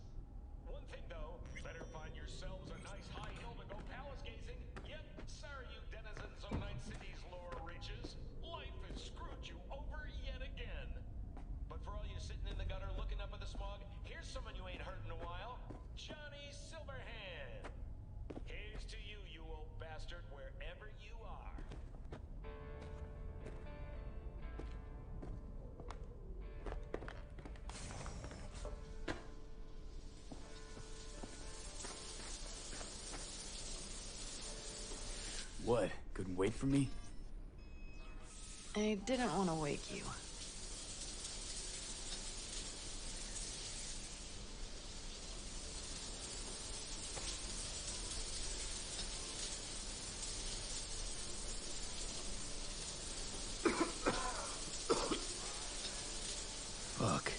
One thing, though, better find yourselves a nice high hill to go palace gazing. Yep, sorry you denizens of Night City's lower reaches. Life has screwed you over yet again. But for all you sitting in the gutter looking up at the smog, here's someone you ain't heard in a while. Johnny Silverhand. Here's to you, you old bastard, wherever you are. What? Couldn't wait for me? I didn't want to wake you. Fuck.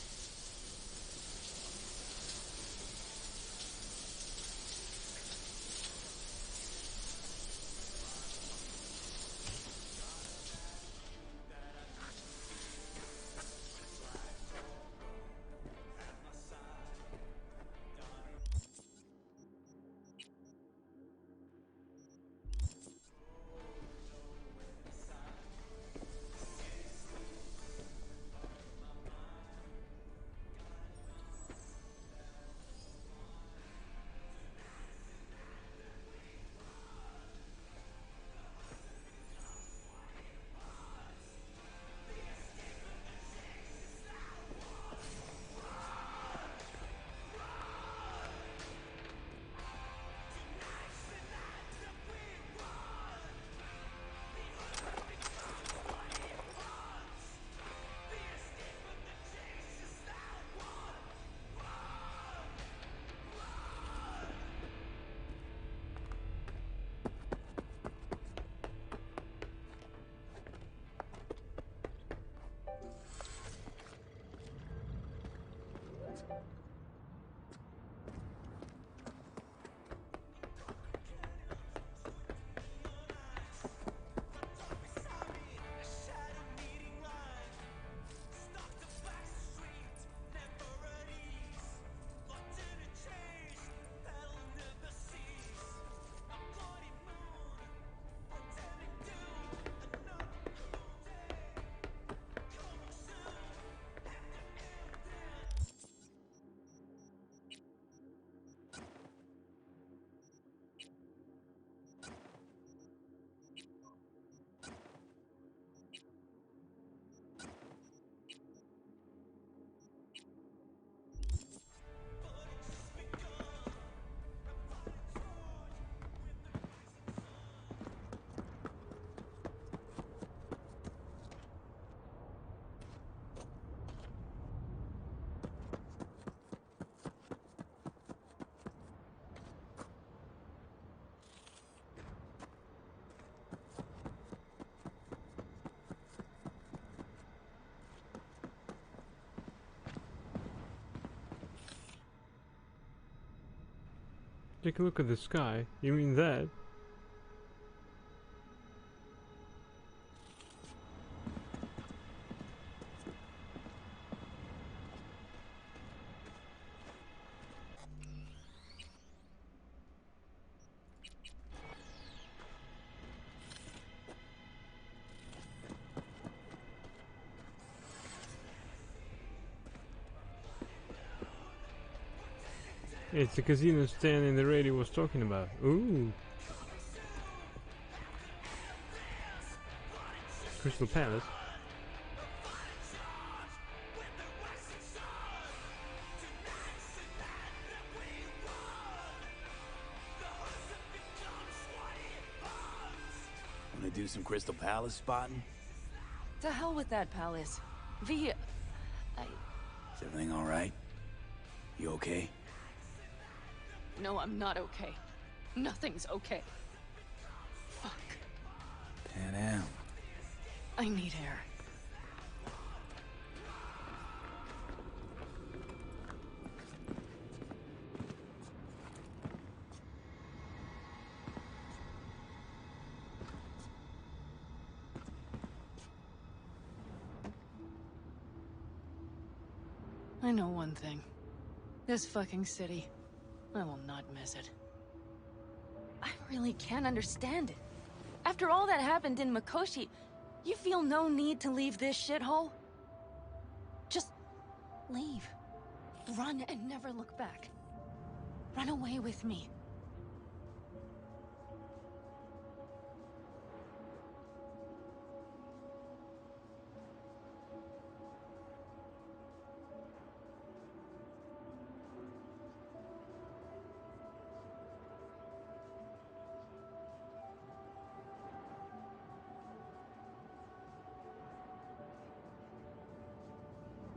Take a look at the sky. You mean that? It's the casino stand in the radio was talking about. Ooh. Crystal Palace. Wanna do some Crystal Palace spotting? To hell with that palace. V... Is everything alright? You okay? No, I'm not okay. Nothing's okay. Fuck. Pan Am. I need air. I know one thing. This fucking city. I will not miss it. I really can't understand it. After all that happened in Mikoshi, you feel no need to leave this shithole? Just leave. Run and never look back. Run away with me.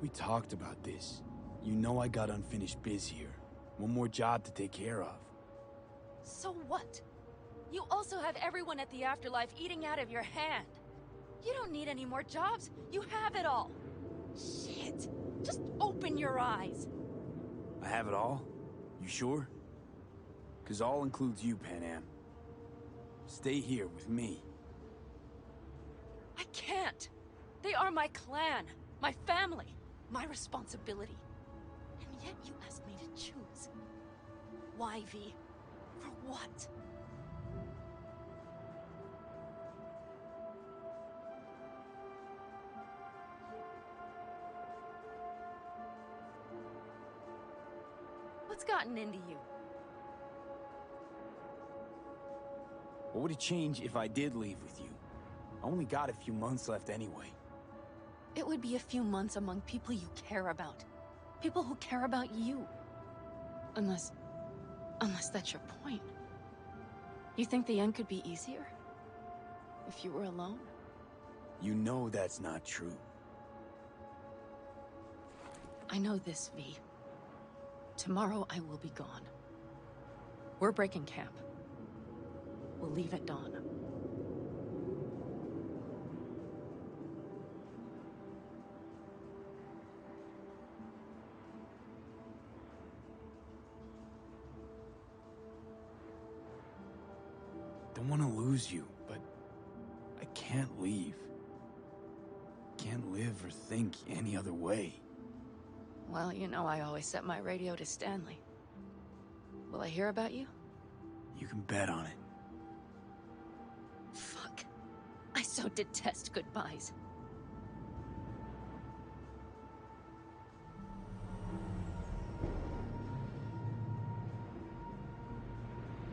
We talked about this. You know I got unfinished biz here. One more job to take care of. So what? You also have everyone at the afterlife eating out of your hand. You don't need any more jobs. You have it all. Shit. Just open your eyes. I have it all? You sure? 'Cause all includes you, Pan Am. Stay here with me. I can't. They are my clan, my family, my responsibility. And yet you ask me to choose. Why, V? For what? What's gotten into you? What would it change if I did leave with you? I only got a few months left anyway. It would be a few months among people you care about. People who care about you. Unless that's your point. You think the end could be easier? If you were alone? You know that's not true. I know this, V. Tomorrow I will be gone. We're breaking camp. We'll leave at dawn. Don't want to lose you, but I can't leave. Can't live or think any other way. Well, you know I always set my radio to Stanley. Will I hear about you? You can bet on it. Fuck. I so detest goodbyes.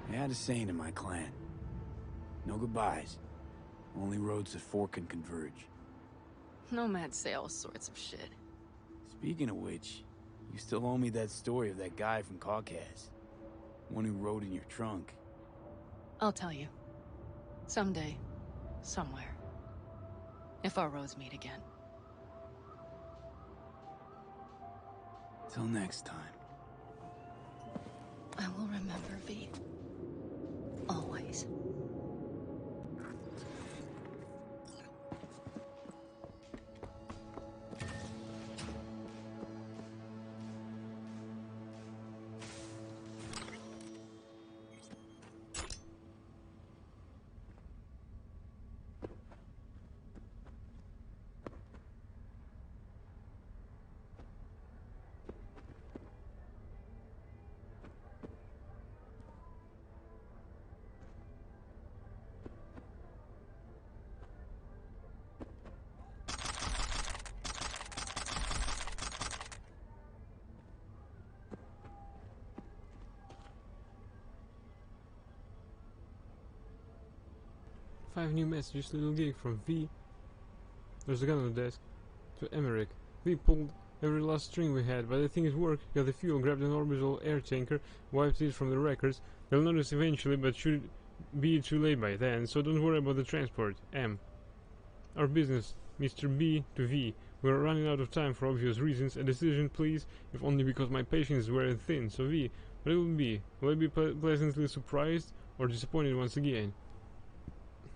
I had a saying in my clan. No goodbyes. Only roads that fork and converge. Nomads say all sorts of shit. Speaking of which, you still owe me that story of that guy from Caucas. One who rode in your trunk. I'll tell you. Someday. Somewhere. If our roads meet again. Till next time. I will remember, V. Always. 5 new messages, little gig from V. There's a gun on the desk. To Emmerich. We pulled every last string we had, but I think it worked. Got the fuel, grabbed an orbital air tanker, wiped it from the records. They'll notice eventually, but should be too late by then, so don't worry about the transport. M. Our business, Mr. B to V. We're running out of time for obvious reasons. A decision, please, if only because my patience is wearing thin. So V, what will it be? Will I be pleasantly surprised or disappointed once again?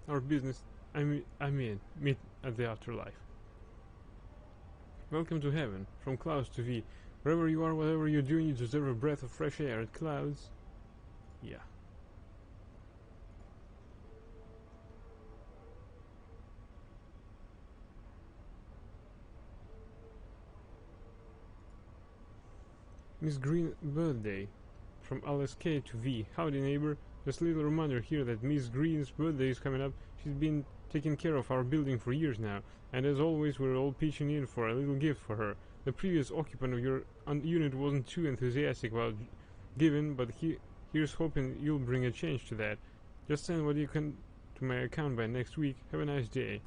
Our business, I mean, meet at the afterlife. Welcome to heaven, from clouds to V. Wherever you are, whatever you're doing, you deserve a breath of fresh air at clouds. Yeah. Miss Green birthday. From Alice K to V. Howdy neighbor. Just a little reminder here that Miss Green's birthday is coming up. She's been taking care of our building for years now, and as always we're all pitching in for a little gift for her. The previous occupant of your unit wasn't too enthusiastic about giving, but here's hoping you'll bring a change to that. Just send what you can to my account by next week. Have a nice day.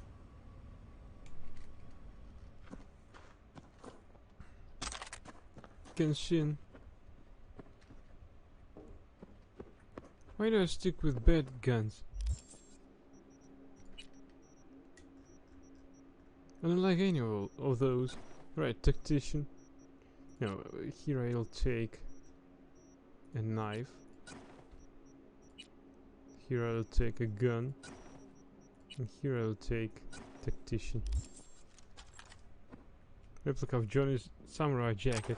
Kenshin. Why do I stick with bad guns? I don't like any of those. Right, tactician. No, here I'll take a knife. Here I'll take a gun. And here I'll take tactician. Replica of Johnny's samurai jacket.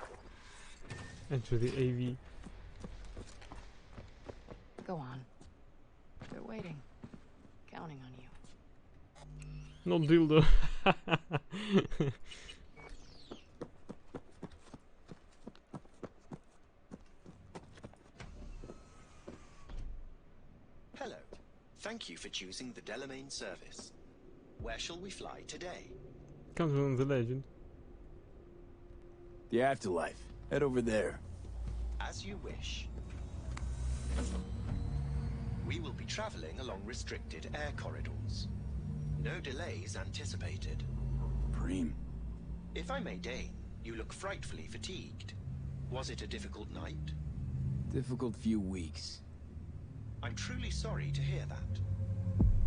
Enter the AV. Go on. They're waiting. Counting on you. Not dildo. Hello. Thank you for choosing the Delamain service. Where shall we fly today? Comes from the legend. The afterlife. Head over there. As you wish. We will be traveling along restricted air corridors. No delays anticipated. Preem. If I may deign, you look frightfully fatigued. Was it a difficult night? Difficult few weeks. I'm truly sorry to hear that.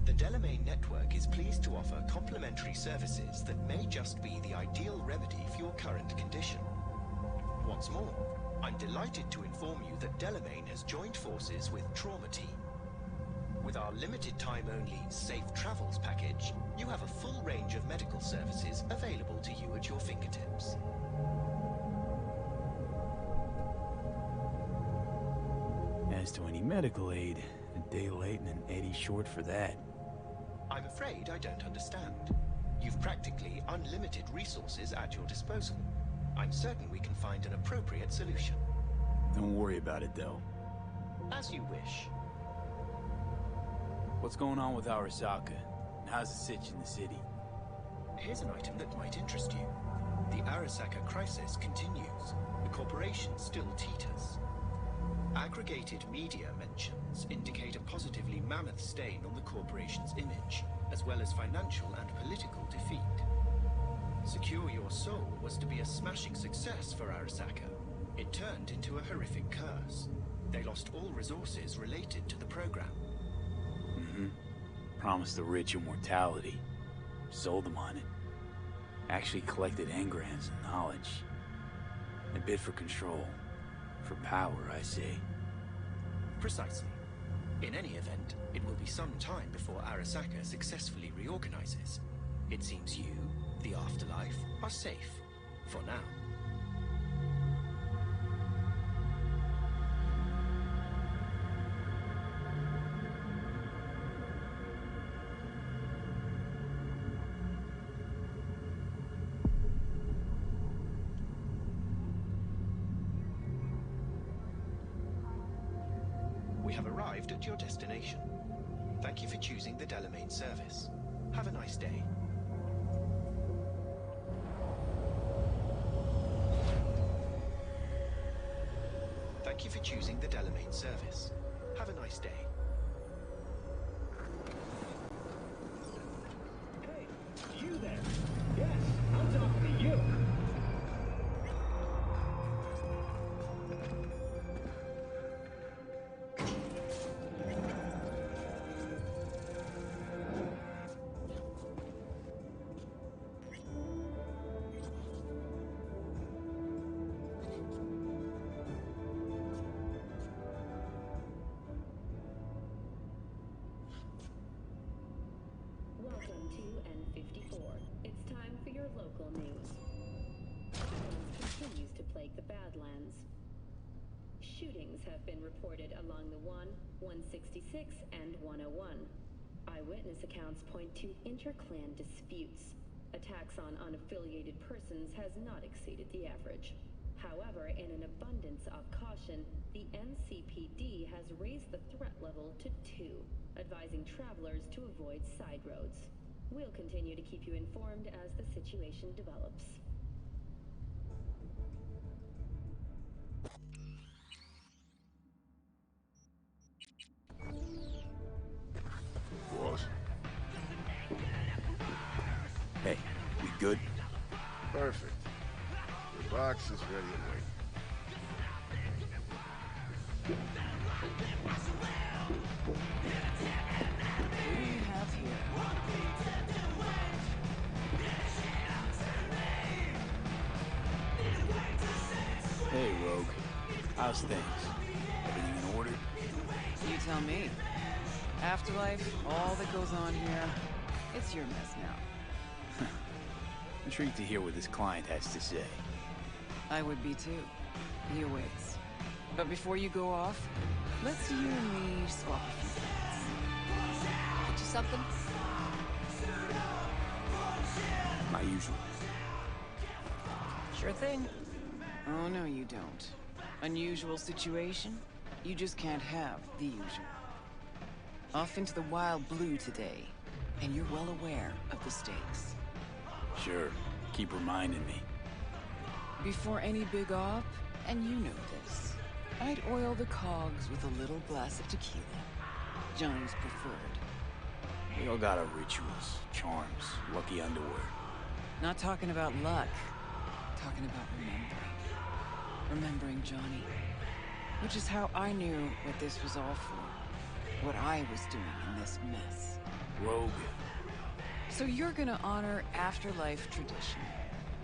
The Delamain network is pleased to offer complimentary services that may just be the ideal remedy for your current condition. What's more, I'm delighted to inform you that Delamain has joined forces with Trauma Team. With our limited time only Safe Travels package, you have a full range of medical services available to you at your fingertips. As to any medical aid, a day late and an eddy short for that. I'm afraid I don't understand. You've practically unlimited resources at your disposal. I'm certain we can find an appropriate solution. Don't worry about it, though. As you wish. What's going on with Arasaka? And how's the sitch in the city? Here's an item that might interest you. The Arasaka crisis continues. The corporation still teeters. Aggregated media mentions indicate a positively mammoth stain on the corporation's image, as well as financial and political defeat. Secure Your Soul was to be a smashing success for Arasaka. It turned into a horrific curse. They lost all resources related to the program. Promised the rich immortality. Sold them on it. Actually collected engrams and knowledge. A bid for control. For power, I say. Precisely. In any event, it will be some time before Arasaka successfully reorganizes. It seems you, the afterlife, are safe. For now. We have arrived at your destination. Thank you for choosing the Delamain service. Have a nice day. Thank you for choosing the Delamain service. Have a nice day. your local news. Violence continues to plague the Badlands. Shootings have been reported along the 166, and 101. Eyewitness accounts point to inter-clan disputes. Attacks on unaffiliated persons has not exceeded the average. However, in an abundance of caution, the NCPD has raised the threat level to 2, advising travelers to avoid side roads. We'll continue to keep you informed as the situation develops. Boss? Hey, we good? Perfect. The box is ready and waiting. Who do you have here? Hey, Rogue. How's things? Everything in order? You tell me. Afterlife, all that goes on here, it's your mess now. Intrigued to hear what this client has to say. I would be too. He awaits. But before you go off, let's you and me swap a few things. Get you something? My usual. Sure thing. Oh, no, you don't. Unusual situation? You just can't have the usual. Off into the wild blue today, and you're well aware of the stakes. Sure. Keep reminding me. Before any big op, and you know this, I'd oil the cogs with a little glass of tequila. Johnny's preferred. We all got our rituals, charms, lucky underwear. Not talking about luck. Talking about remembering. Remembering Johnny. Which is how I knew what this was all for. What I was doing in this mess. Rogue. So you're gonna honor afterlife tradition.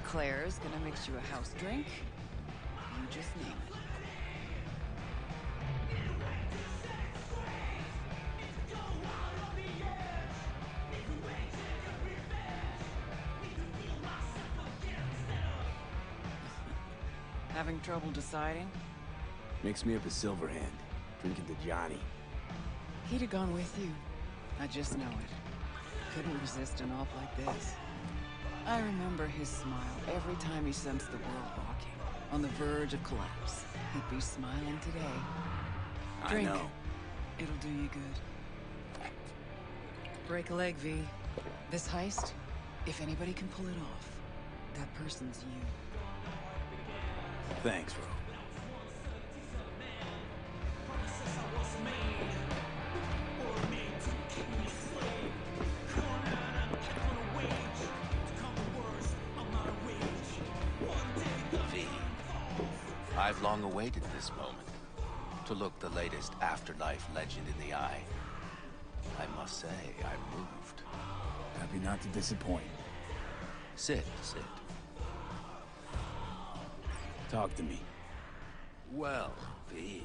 Claire's gonna mix you a house drink. You just name it. Having trouble deciding? Mix me up a silver hand. Drinking to Johnny. He'd have gone with you. I just know it. Couldn't resist an op like this. I remember his smile every time he sensed the world rocking, on the verge of collapse. He'd be smiling today. Drink. I know. It'll do you good. Break a leg, V. This heist, if anybody can pull it off, that person's you. Thanks, Rogue. V, I've long awaited this moment. To look the latest afterlife legend in the eye. I must say, I'm moved. Happy not to disappoint. Sit. Talk to me. Well, V,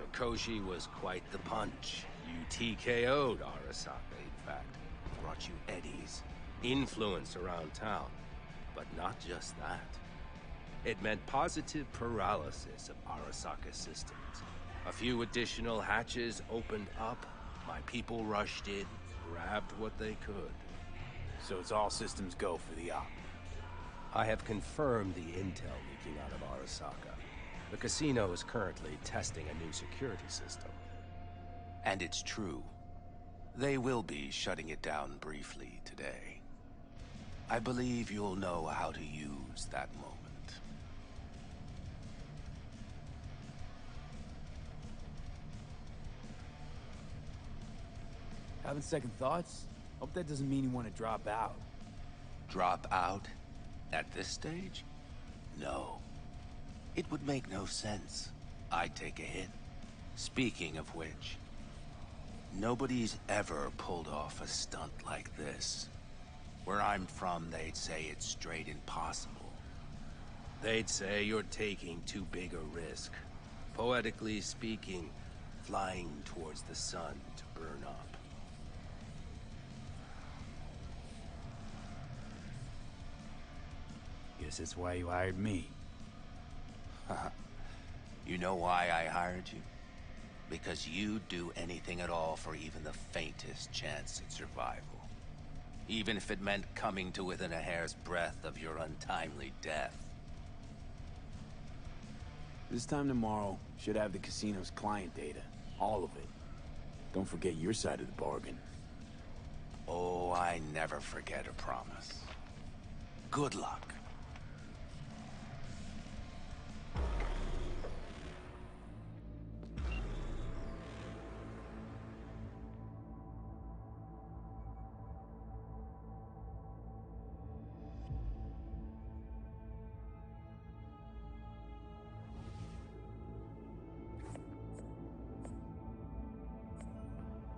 Mikoshi was quite the punch. You TKO'd Arasaka, in fact. Brought you eddies, influence around town. But not just that. It meant positive paralysis of Arasaka's systems. A few additional hatches opened up. My people rushed in, grabbed what they could. So it's all systems go for the op. I have confirmed the intel leaking out of Arasaka. The casino is currently testing a new security system. And it's true. They will be shutting it down briefly today. I believe you'll know how to use that moment. Having second thoughts? Hope that doesn't mean you want to drop out. Drop out? At this stage? No. It would make no sense. I'd take a hit. Speaking of which, nobody's ever pulled off a stunt like this. Where I'm from, they'd say it's straight impossible. They'd say you're taking too big a risk. Poetically speaking, flying towards the sun to burn up. Guess that's why you hired me. You know why I hired you? Because you'd do anything at all for even the faintest chance at survival. Even if it meant coming to within a hair's breadth of your untimely death. This time tomorrow, should have the casino's client data. All of it. Don't forget your side of the bargain. Oh, I never forget a promise. Good luck.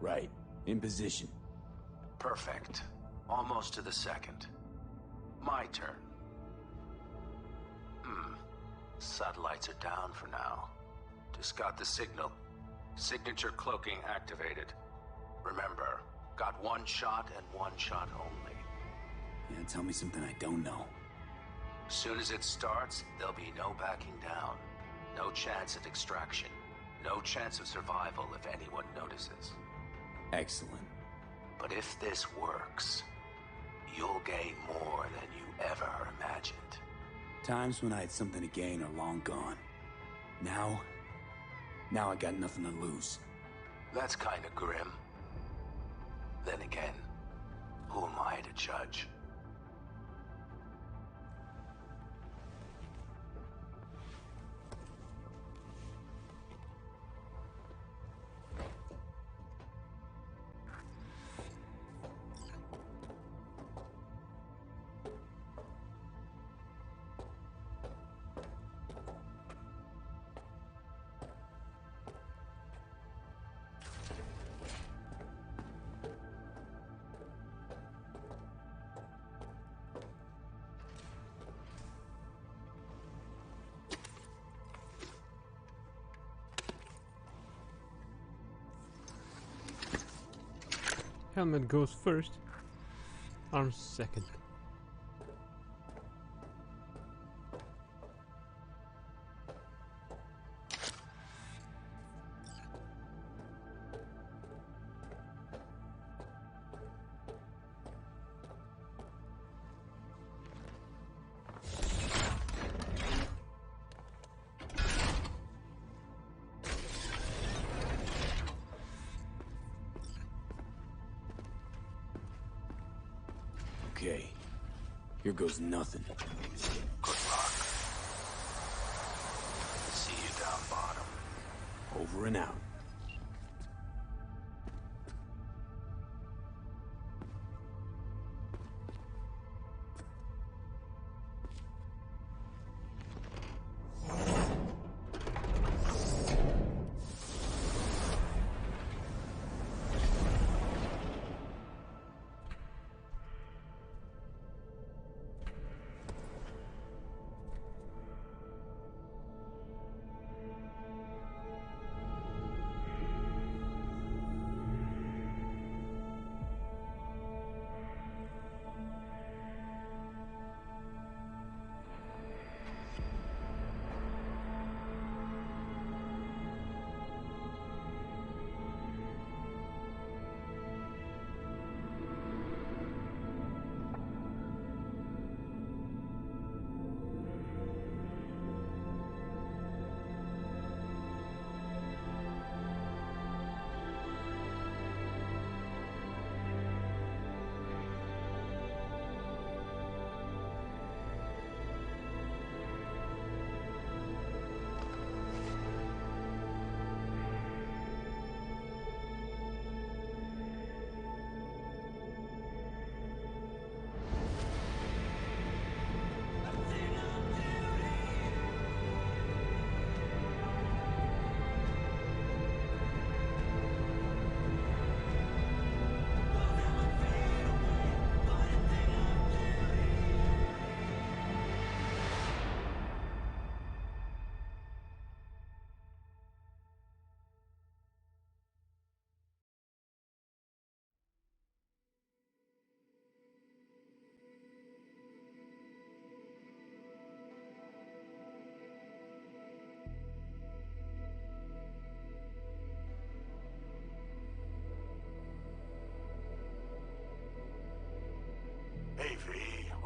Right. In position. Perfect. Almost to the second. My turn. Satellites are down for now. Just got the signal. Signature cloaking activated. Remember, got one shot and one shot only. Yeah, tell me something I don't know. Soon as it starts, there'll be no backing down. No chance at extraction. No chance of survival if anyone notices. Excellent. But if this works, you'll gain more than you ever imagined. Times when I had something to gain are long gone. Now I got nothing to lose. That's kinda grim. Then again, who am I to judge? Helmet goes first, arms second. Okay. Here goes nothing. Good luck. See you down bottom. Over and out.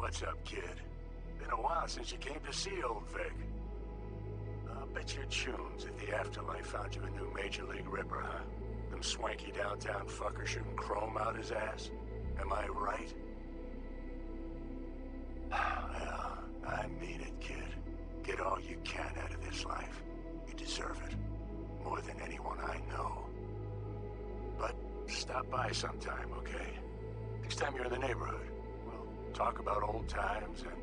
What's up, kid? Been a while since you came to see old Vic. I'll bet your tunes if the afterlife found you a new Major League Ripper, huh? Them swanky downtown fuckers shooting chrome out his ass? Am I right? Well, I mean it, kid. Get all you can out of this life. You deserve it. More than anyone I know. But stop by sometime, okay? Next time you're in the neighborhood, we'll talk about old times and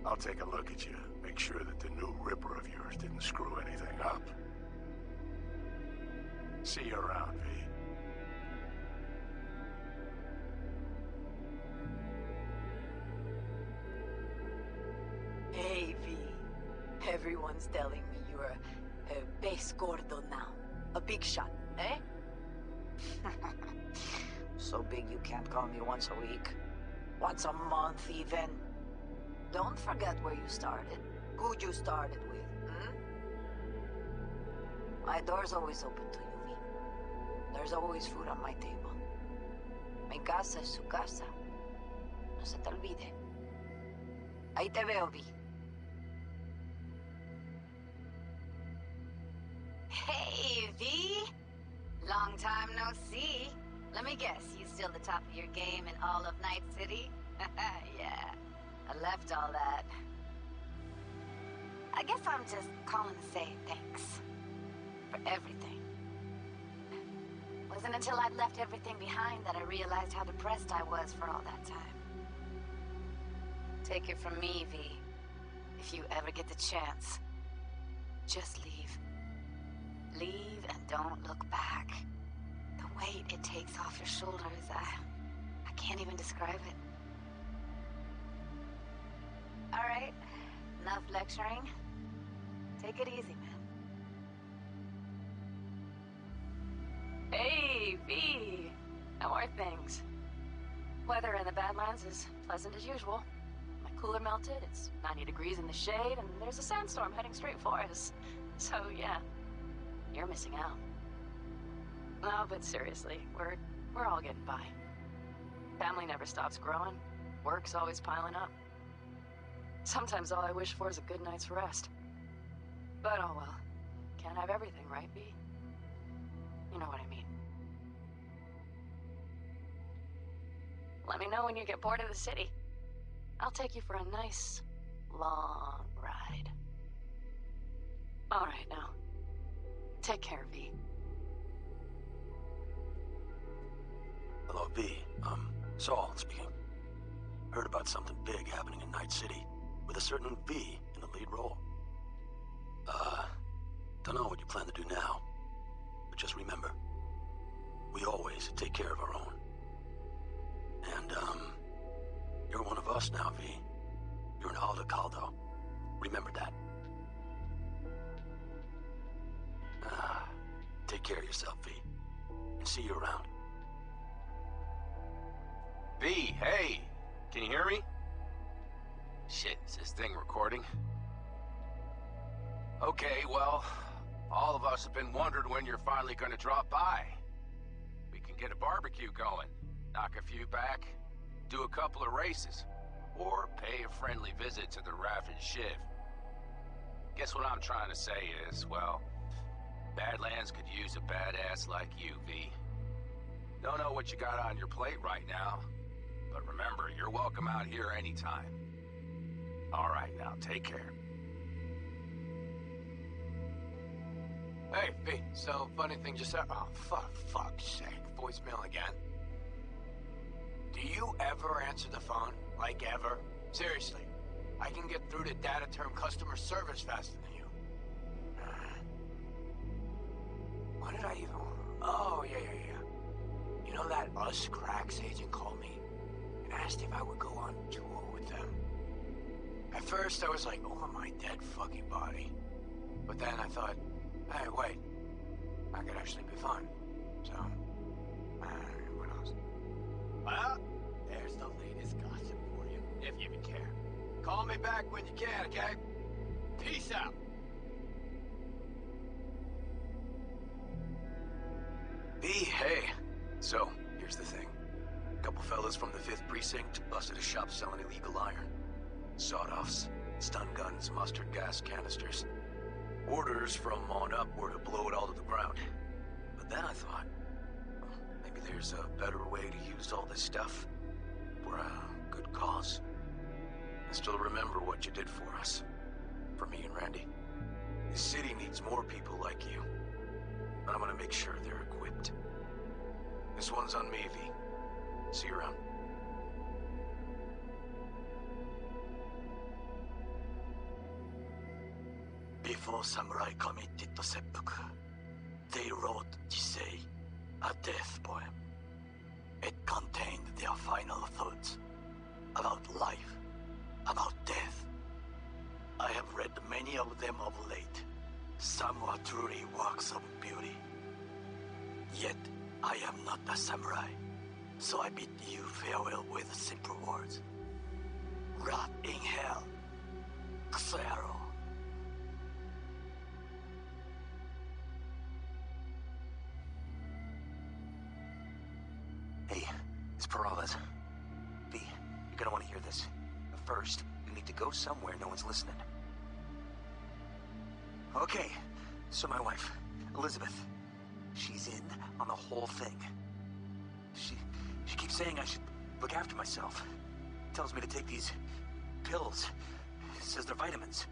I'll take a look at you. Make sure that the new Ripper of yours didn't screw anything up. See you around, V. Hey, V. Everyone's telling me you're a base gordo now. A big shot, eh? So big you can't call me once a week. Once a month, even. Don't forget where you started. Who you started with, hmm? My door's always open to you, V. There's always food on my table. Mi casa es su casa. No se te olvide. Ahí te veo, V. Hey, V! Long time no see. Let me guess, you still the top of your game in all of Night City? Yeah, I left all that. I guess I'm just calling to say thanks. For everything. Wasn't until I'd left everything behind that I realized how depressed I was for all that time. Take it from me, V. If you ever get the chance, just leave. Leave and don't look back. The weight it takes off your shoulders, I can't even describe it. All right, enough lecturing. Take it easy, man. Hey, V. How are things? Weather in the Badlands is pleasant as usual. My cooler melted, it's 90 degrees in the shade, and there's a sandstorm heading straight for us. So, yeah, you're missing out. No, but seriously, we're all getting by. Family never stops growing. Work's always piling up. Sometimes all I wish for is a good night's rest. But oh well. Can't have everything, right, V? You know what I mean. Let me know when you get bored of the city. I'll take you for a nice, long ride. All right, now. Take care, V. Hello, V. Saul speaking. Heard about something big happening in Night City, with a certain V in the lead role. Don't know what you plan to do now, but just remember, we always take care of our own. And, you're one of us now, V. You're an Alda Caldo. Remember that. Take care of yourself, V. And see you around. V, hey! Can you hear me? Shit, is this thing recording? Okay, well, all of us have been wondering when you're finally gonna drop by. We can get a barbecue going, knock a few back, do a couple of races, or pay a friendly visit to the Raft and Shiv. Guess what I'm trying to say is, well, Badlands could use a badass like you, V. Don't know what you got on your plate right now, but remember, you're welcome out here anytime. All right, now, take care. Hey, V, so funny thing just said. Oh, fuck's sake. Voicemail again. Do you ever answer the phone? Like, ever? Seriously. I can get through to data term customer service faster than you. What did I even... Oh, yeah. You know that Us Cracks agent called me and asked if I would go on tour with them? At first, I was like, over my dead fucking body. But then I thought, hey, wait. That could actually be fun. So, who knows? Well, there's the latest gossip for you, if you even care. Call me back when you can, okay? Peace out. V, hey. So, here's the thing. A couple fellas fellas from the 5th Precinct busted a shop selling illegal iron. Sawed-offs, stun guns, mustard gas canisters. Orders from on up were to blow it all to the ground. But then I thought, well, maybe there's a better way to use all this stuff for a good cause. I still remember what you did for us. For me and Randy. The city needs more people like you. And I'm gonna make sure they're equipped. This one's on me, V. See you around. Before samurai committed to seppuku, they wrote Jisei, a death poem. It contained their final thoughts about life, about death. I have read many of them of late. Some are truly works of beauty. Yet, I am not a samurai, so I bid you farewell with simple words. Rot in hell, Xero. Hey, it's Peralez. V, you're gonna want to hear this. But first, you need to go somewhere no one's listening. Okay, so my wife, Elizabeth, she's in on the whole thing. She keeps saying I should look after myself. Tells me to take these pills. Says they're vitamins.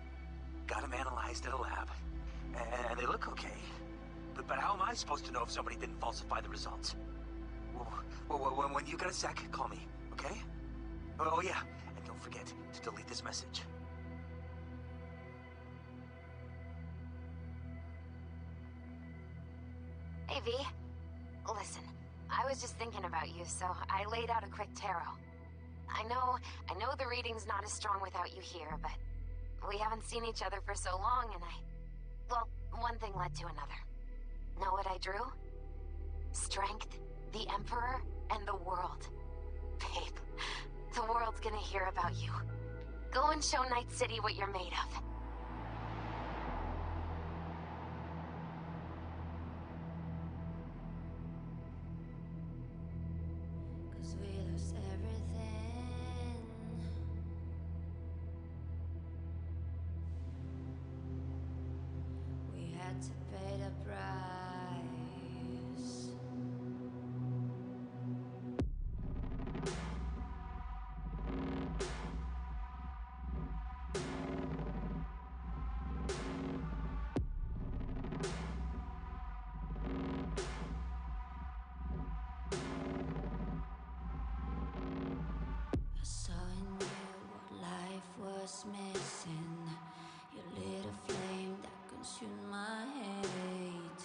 Got them analyzed at a lab. And they look okay. But how am I supposed to know if somebody didn't falsify the results? Well, when you got a sec, call me, okay? Oh yeah, and don't forget to delete this message. Hey, V. Listen, I was just thinking about you, so I laid out a quick tarot. I know the reading's not as strong without you here, but we haven't seen each other for so long, and well, one thing led to another. Know what I drew? Strength, the Emperor, and the world. Babe, the world's gonna hear about you. Go and show Night City what you're made of. To pay the price. I saw in you what life was missing. You lit a flame that consumed my hate.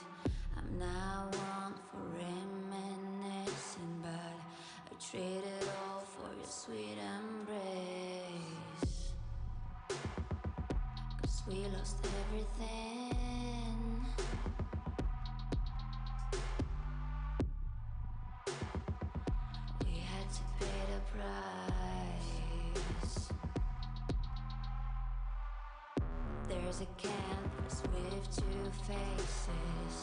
I'm now one for reminiscing, but I traded all for your sweet embrace. 'Cause we lost everything. We had to pay the price. There's a canvas with two faces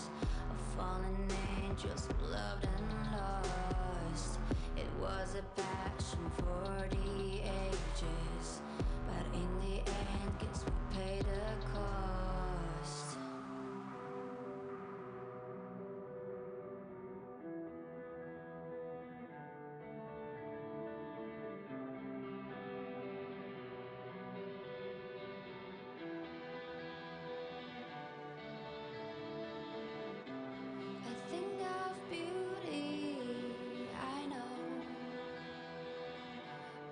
of fallen angels who loved and lost. It was a passion for the ages, but in the end, guess we paid the cost. A thing of beauty, I know,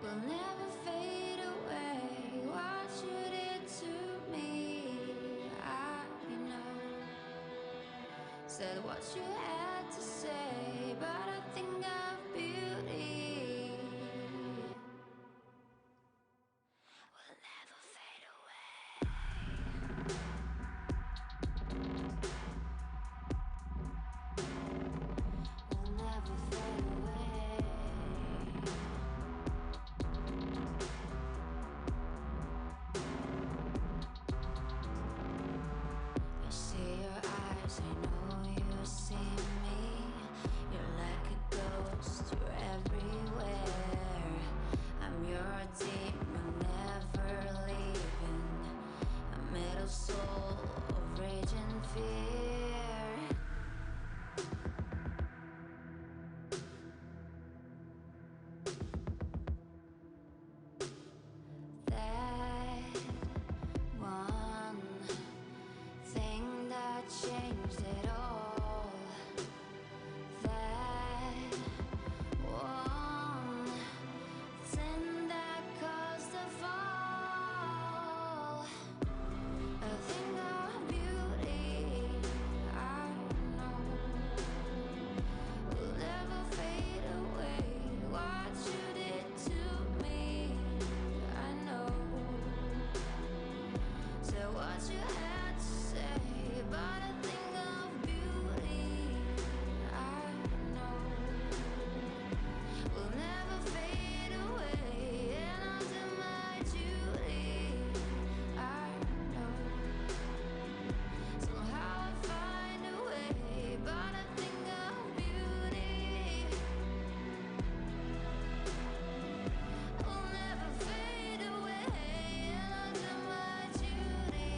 will never fade away. What you did to me, I know. Said what you had to say, but a thing of beauty will never fade away. Will never fade away. I see your eyes, I know you see me. a demon never leaving, a metal soul of rage and fear. That one thing that changed it all. That one thing that caused the fall. A thing of beauty, I know, will never fade away. What you did to me, I know. So what you had to say about a thing of beauty, I know, will never fade away. And I'll do my duty, I know. Somehow I find a way, but a thing of beauty will never fade away. And I'll do my duty.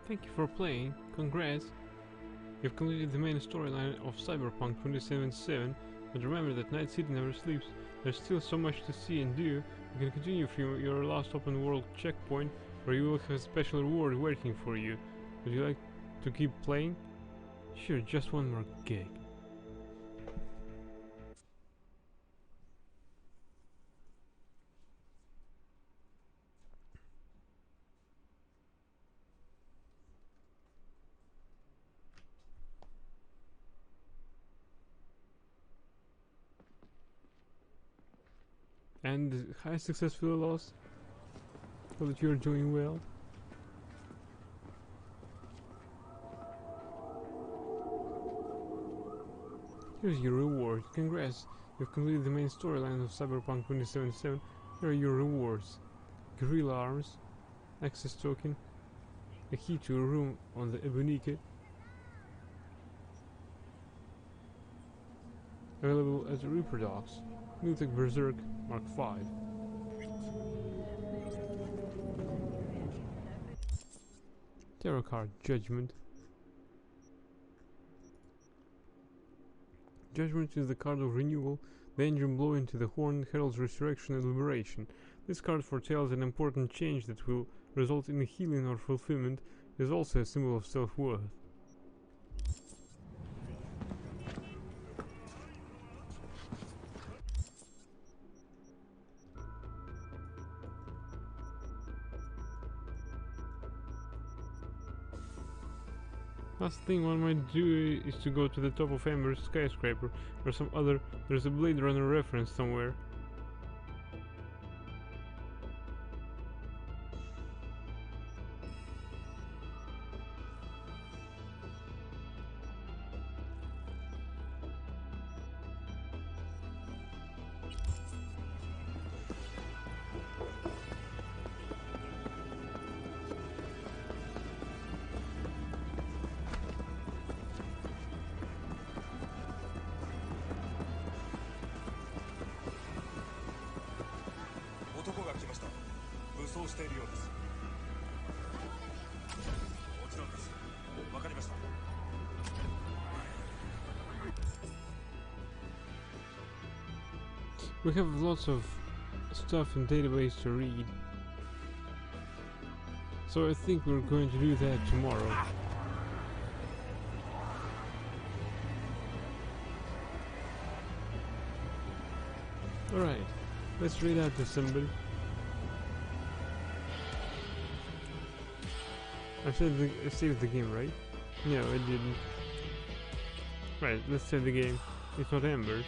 Thank you for playing. Congrats. You've completed the main storyline of Cyberpunk 2077, but remember that Night City never sleeps. There's still so much to see and do. You can continue from your last open world checkpoint, where you will have a special reward waiting for you. Would you like to keep playing? Sure, just one more gig. And high successfully lost. So that you're doing well. Here's your reward. Congrats. You've completed the main storyline of Cyberpunk 2077. Here are your rewards. Gorilla arms, access token, a key to a room on the Ebonike, available at Reaper Docks, Miltech Berserk Mark V. Tarot card Judgment. Judgment is the card of renewal. The engine blow into the horn heralds resurrection and liberation. This card foretells an important change that will result in healing or fulfillment. It is also a symbol of self-worth. Last thing one might do is to go to the top of Amber's skyscraper or some other. There's a Blade Runner reference somewhere. We have lots of stuff in database to read, so I think we're going to do that tomorrow. Alright, let's read out to somebody. I saved the game, right? No, I didn't. Right, let's save the game. It's not Amber.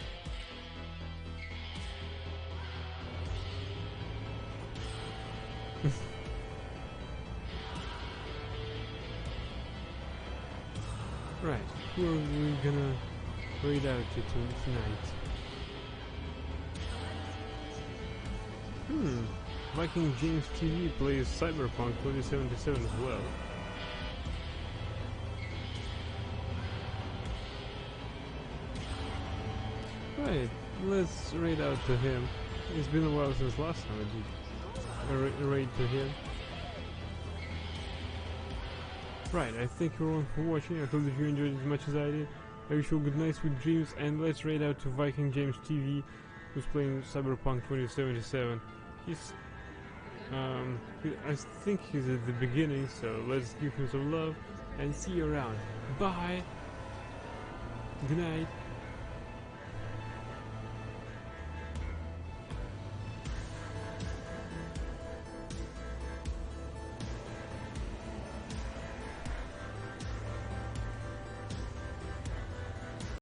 Right, who are we gonna read out to tonight? Viking James TV plays Cyberpunk 2077 as well. Right, let's raid out to him. It's been a while since last time I did a raid to him. Right, I thank everyone for watching. I hope that you enjoyed it as much as I did. I wish you all good night, sweet dreams, and let's raid out to Viking James TV, who's playing Cyberpunk 2077. He's I think he's at the beginning, so let's give him some love and see you around. Bye. Good night.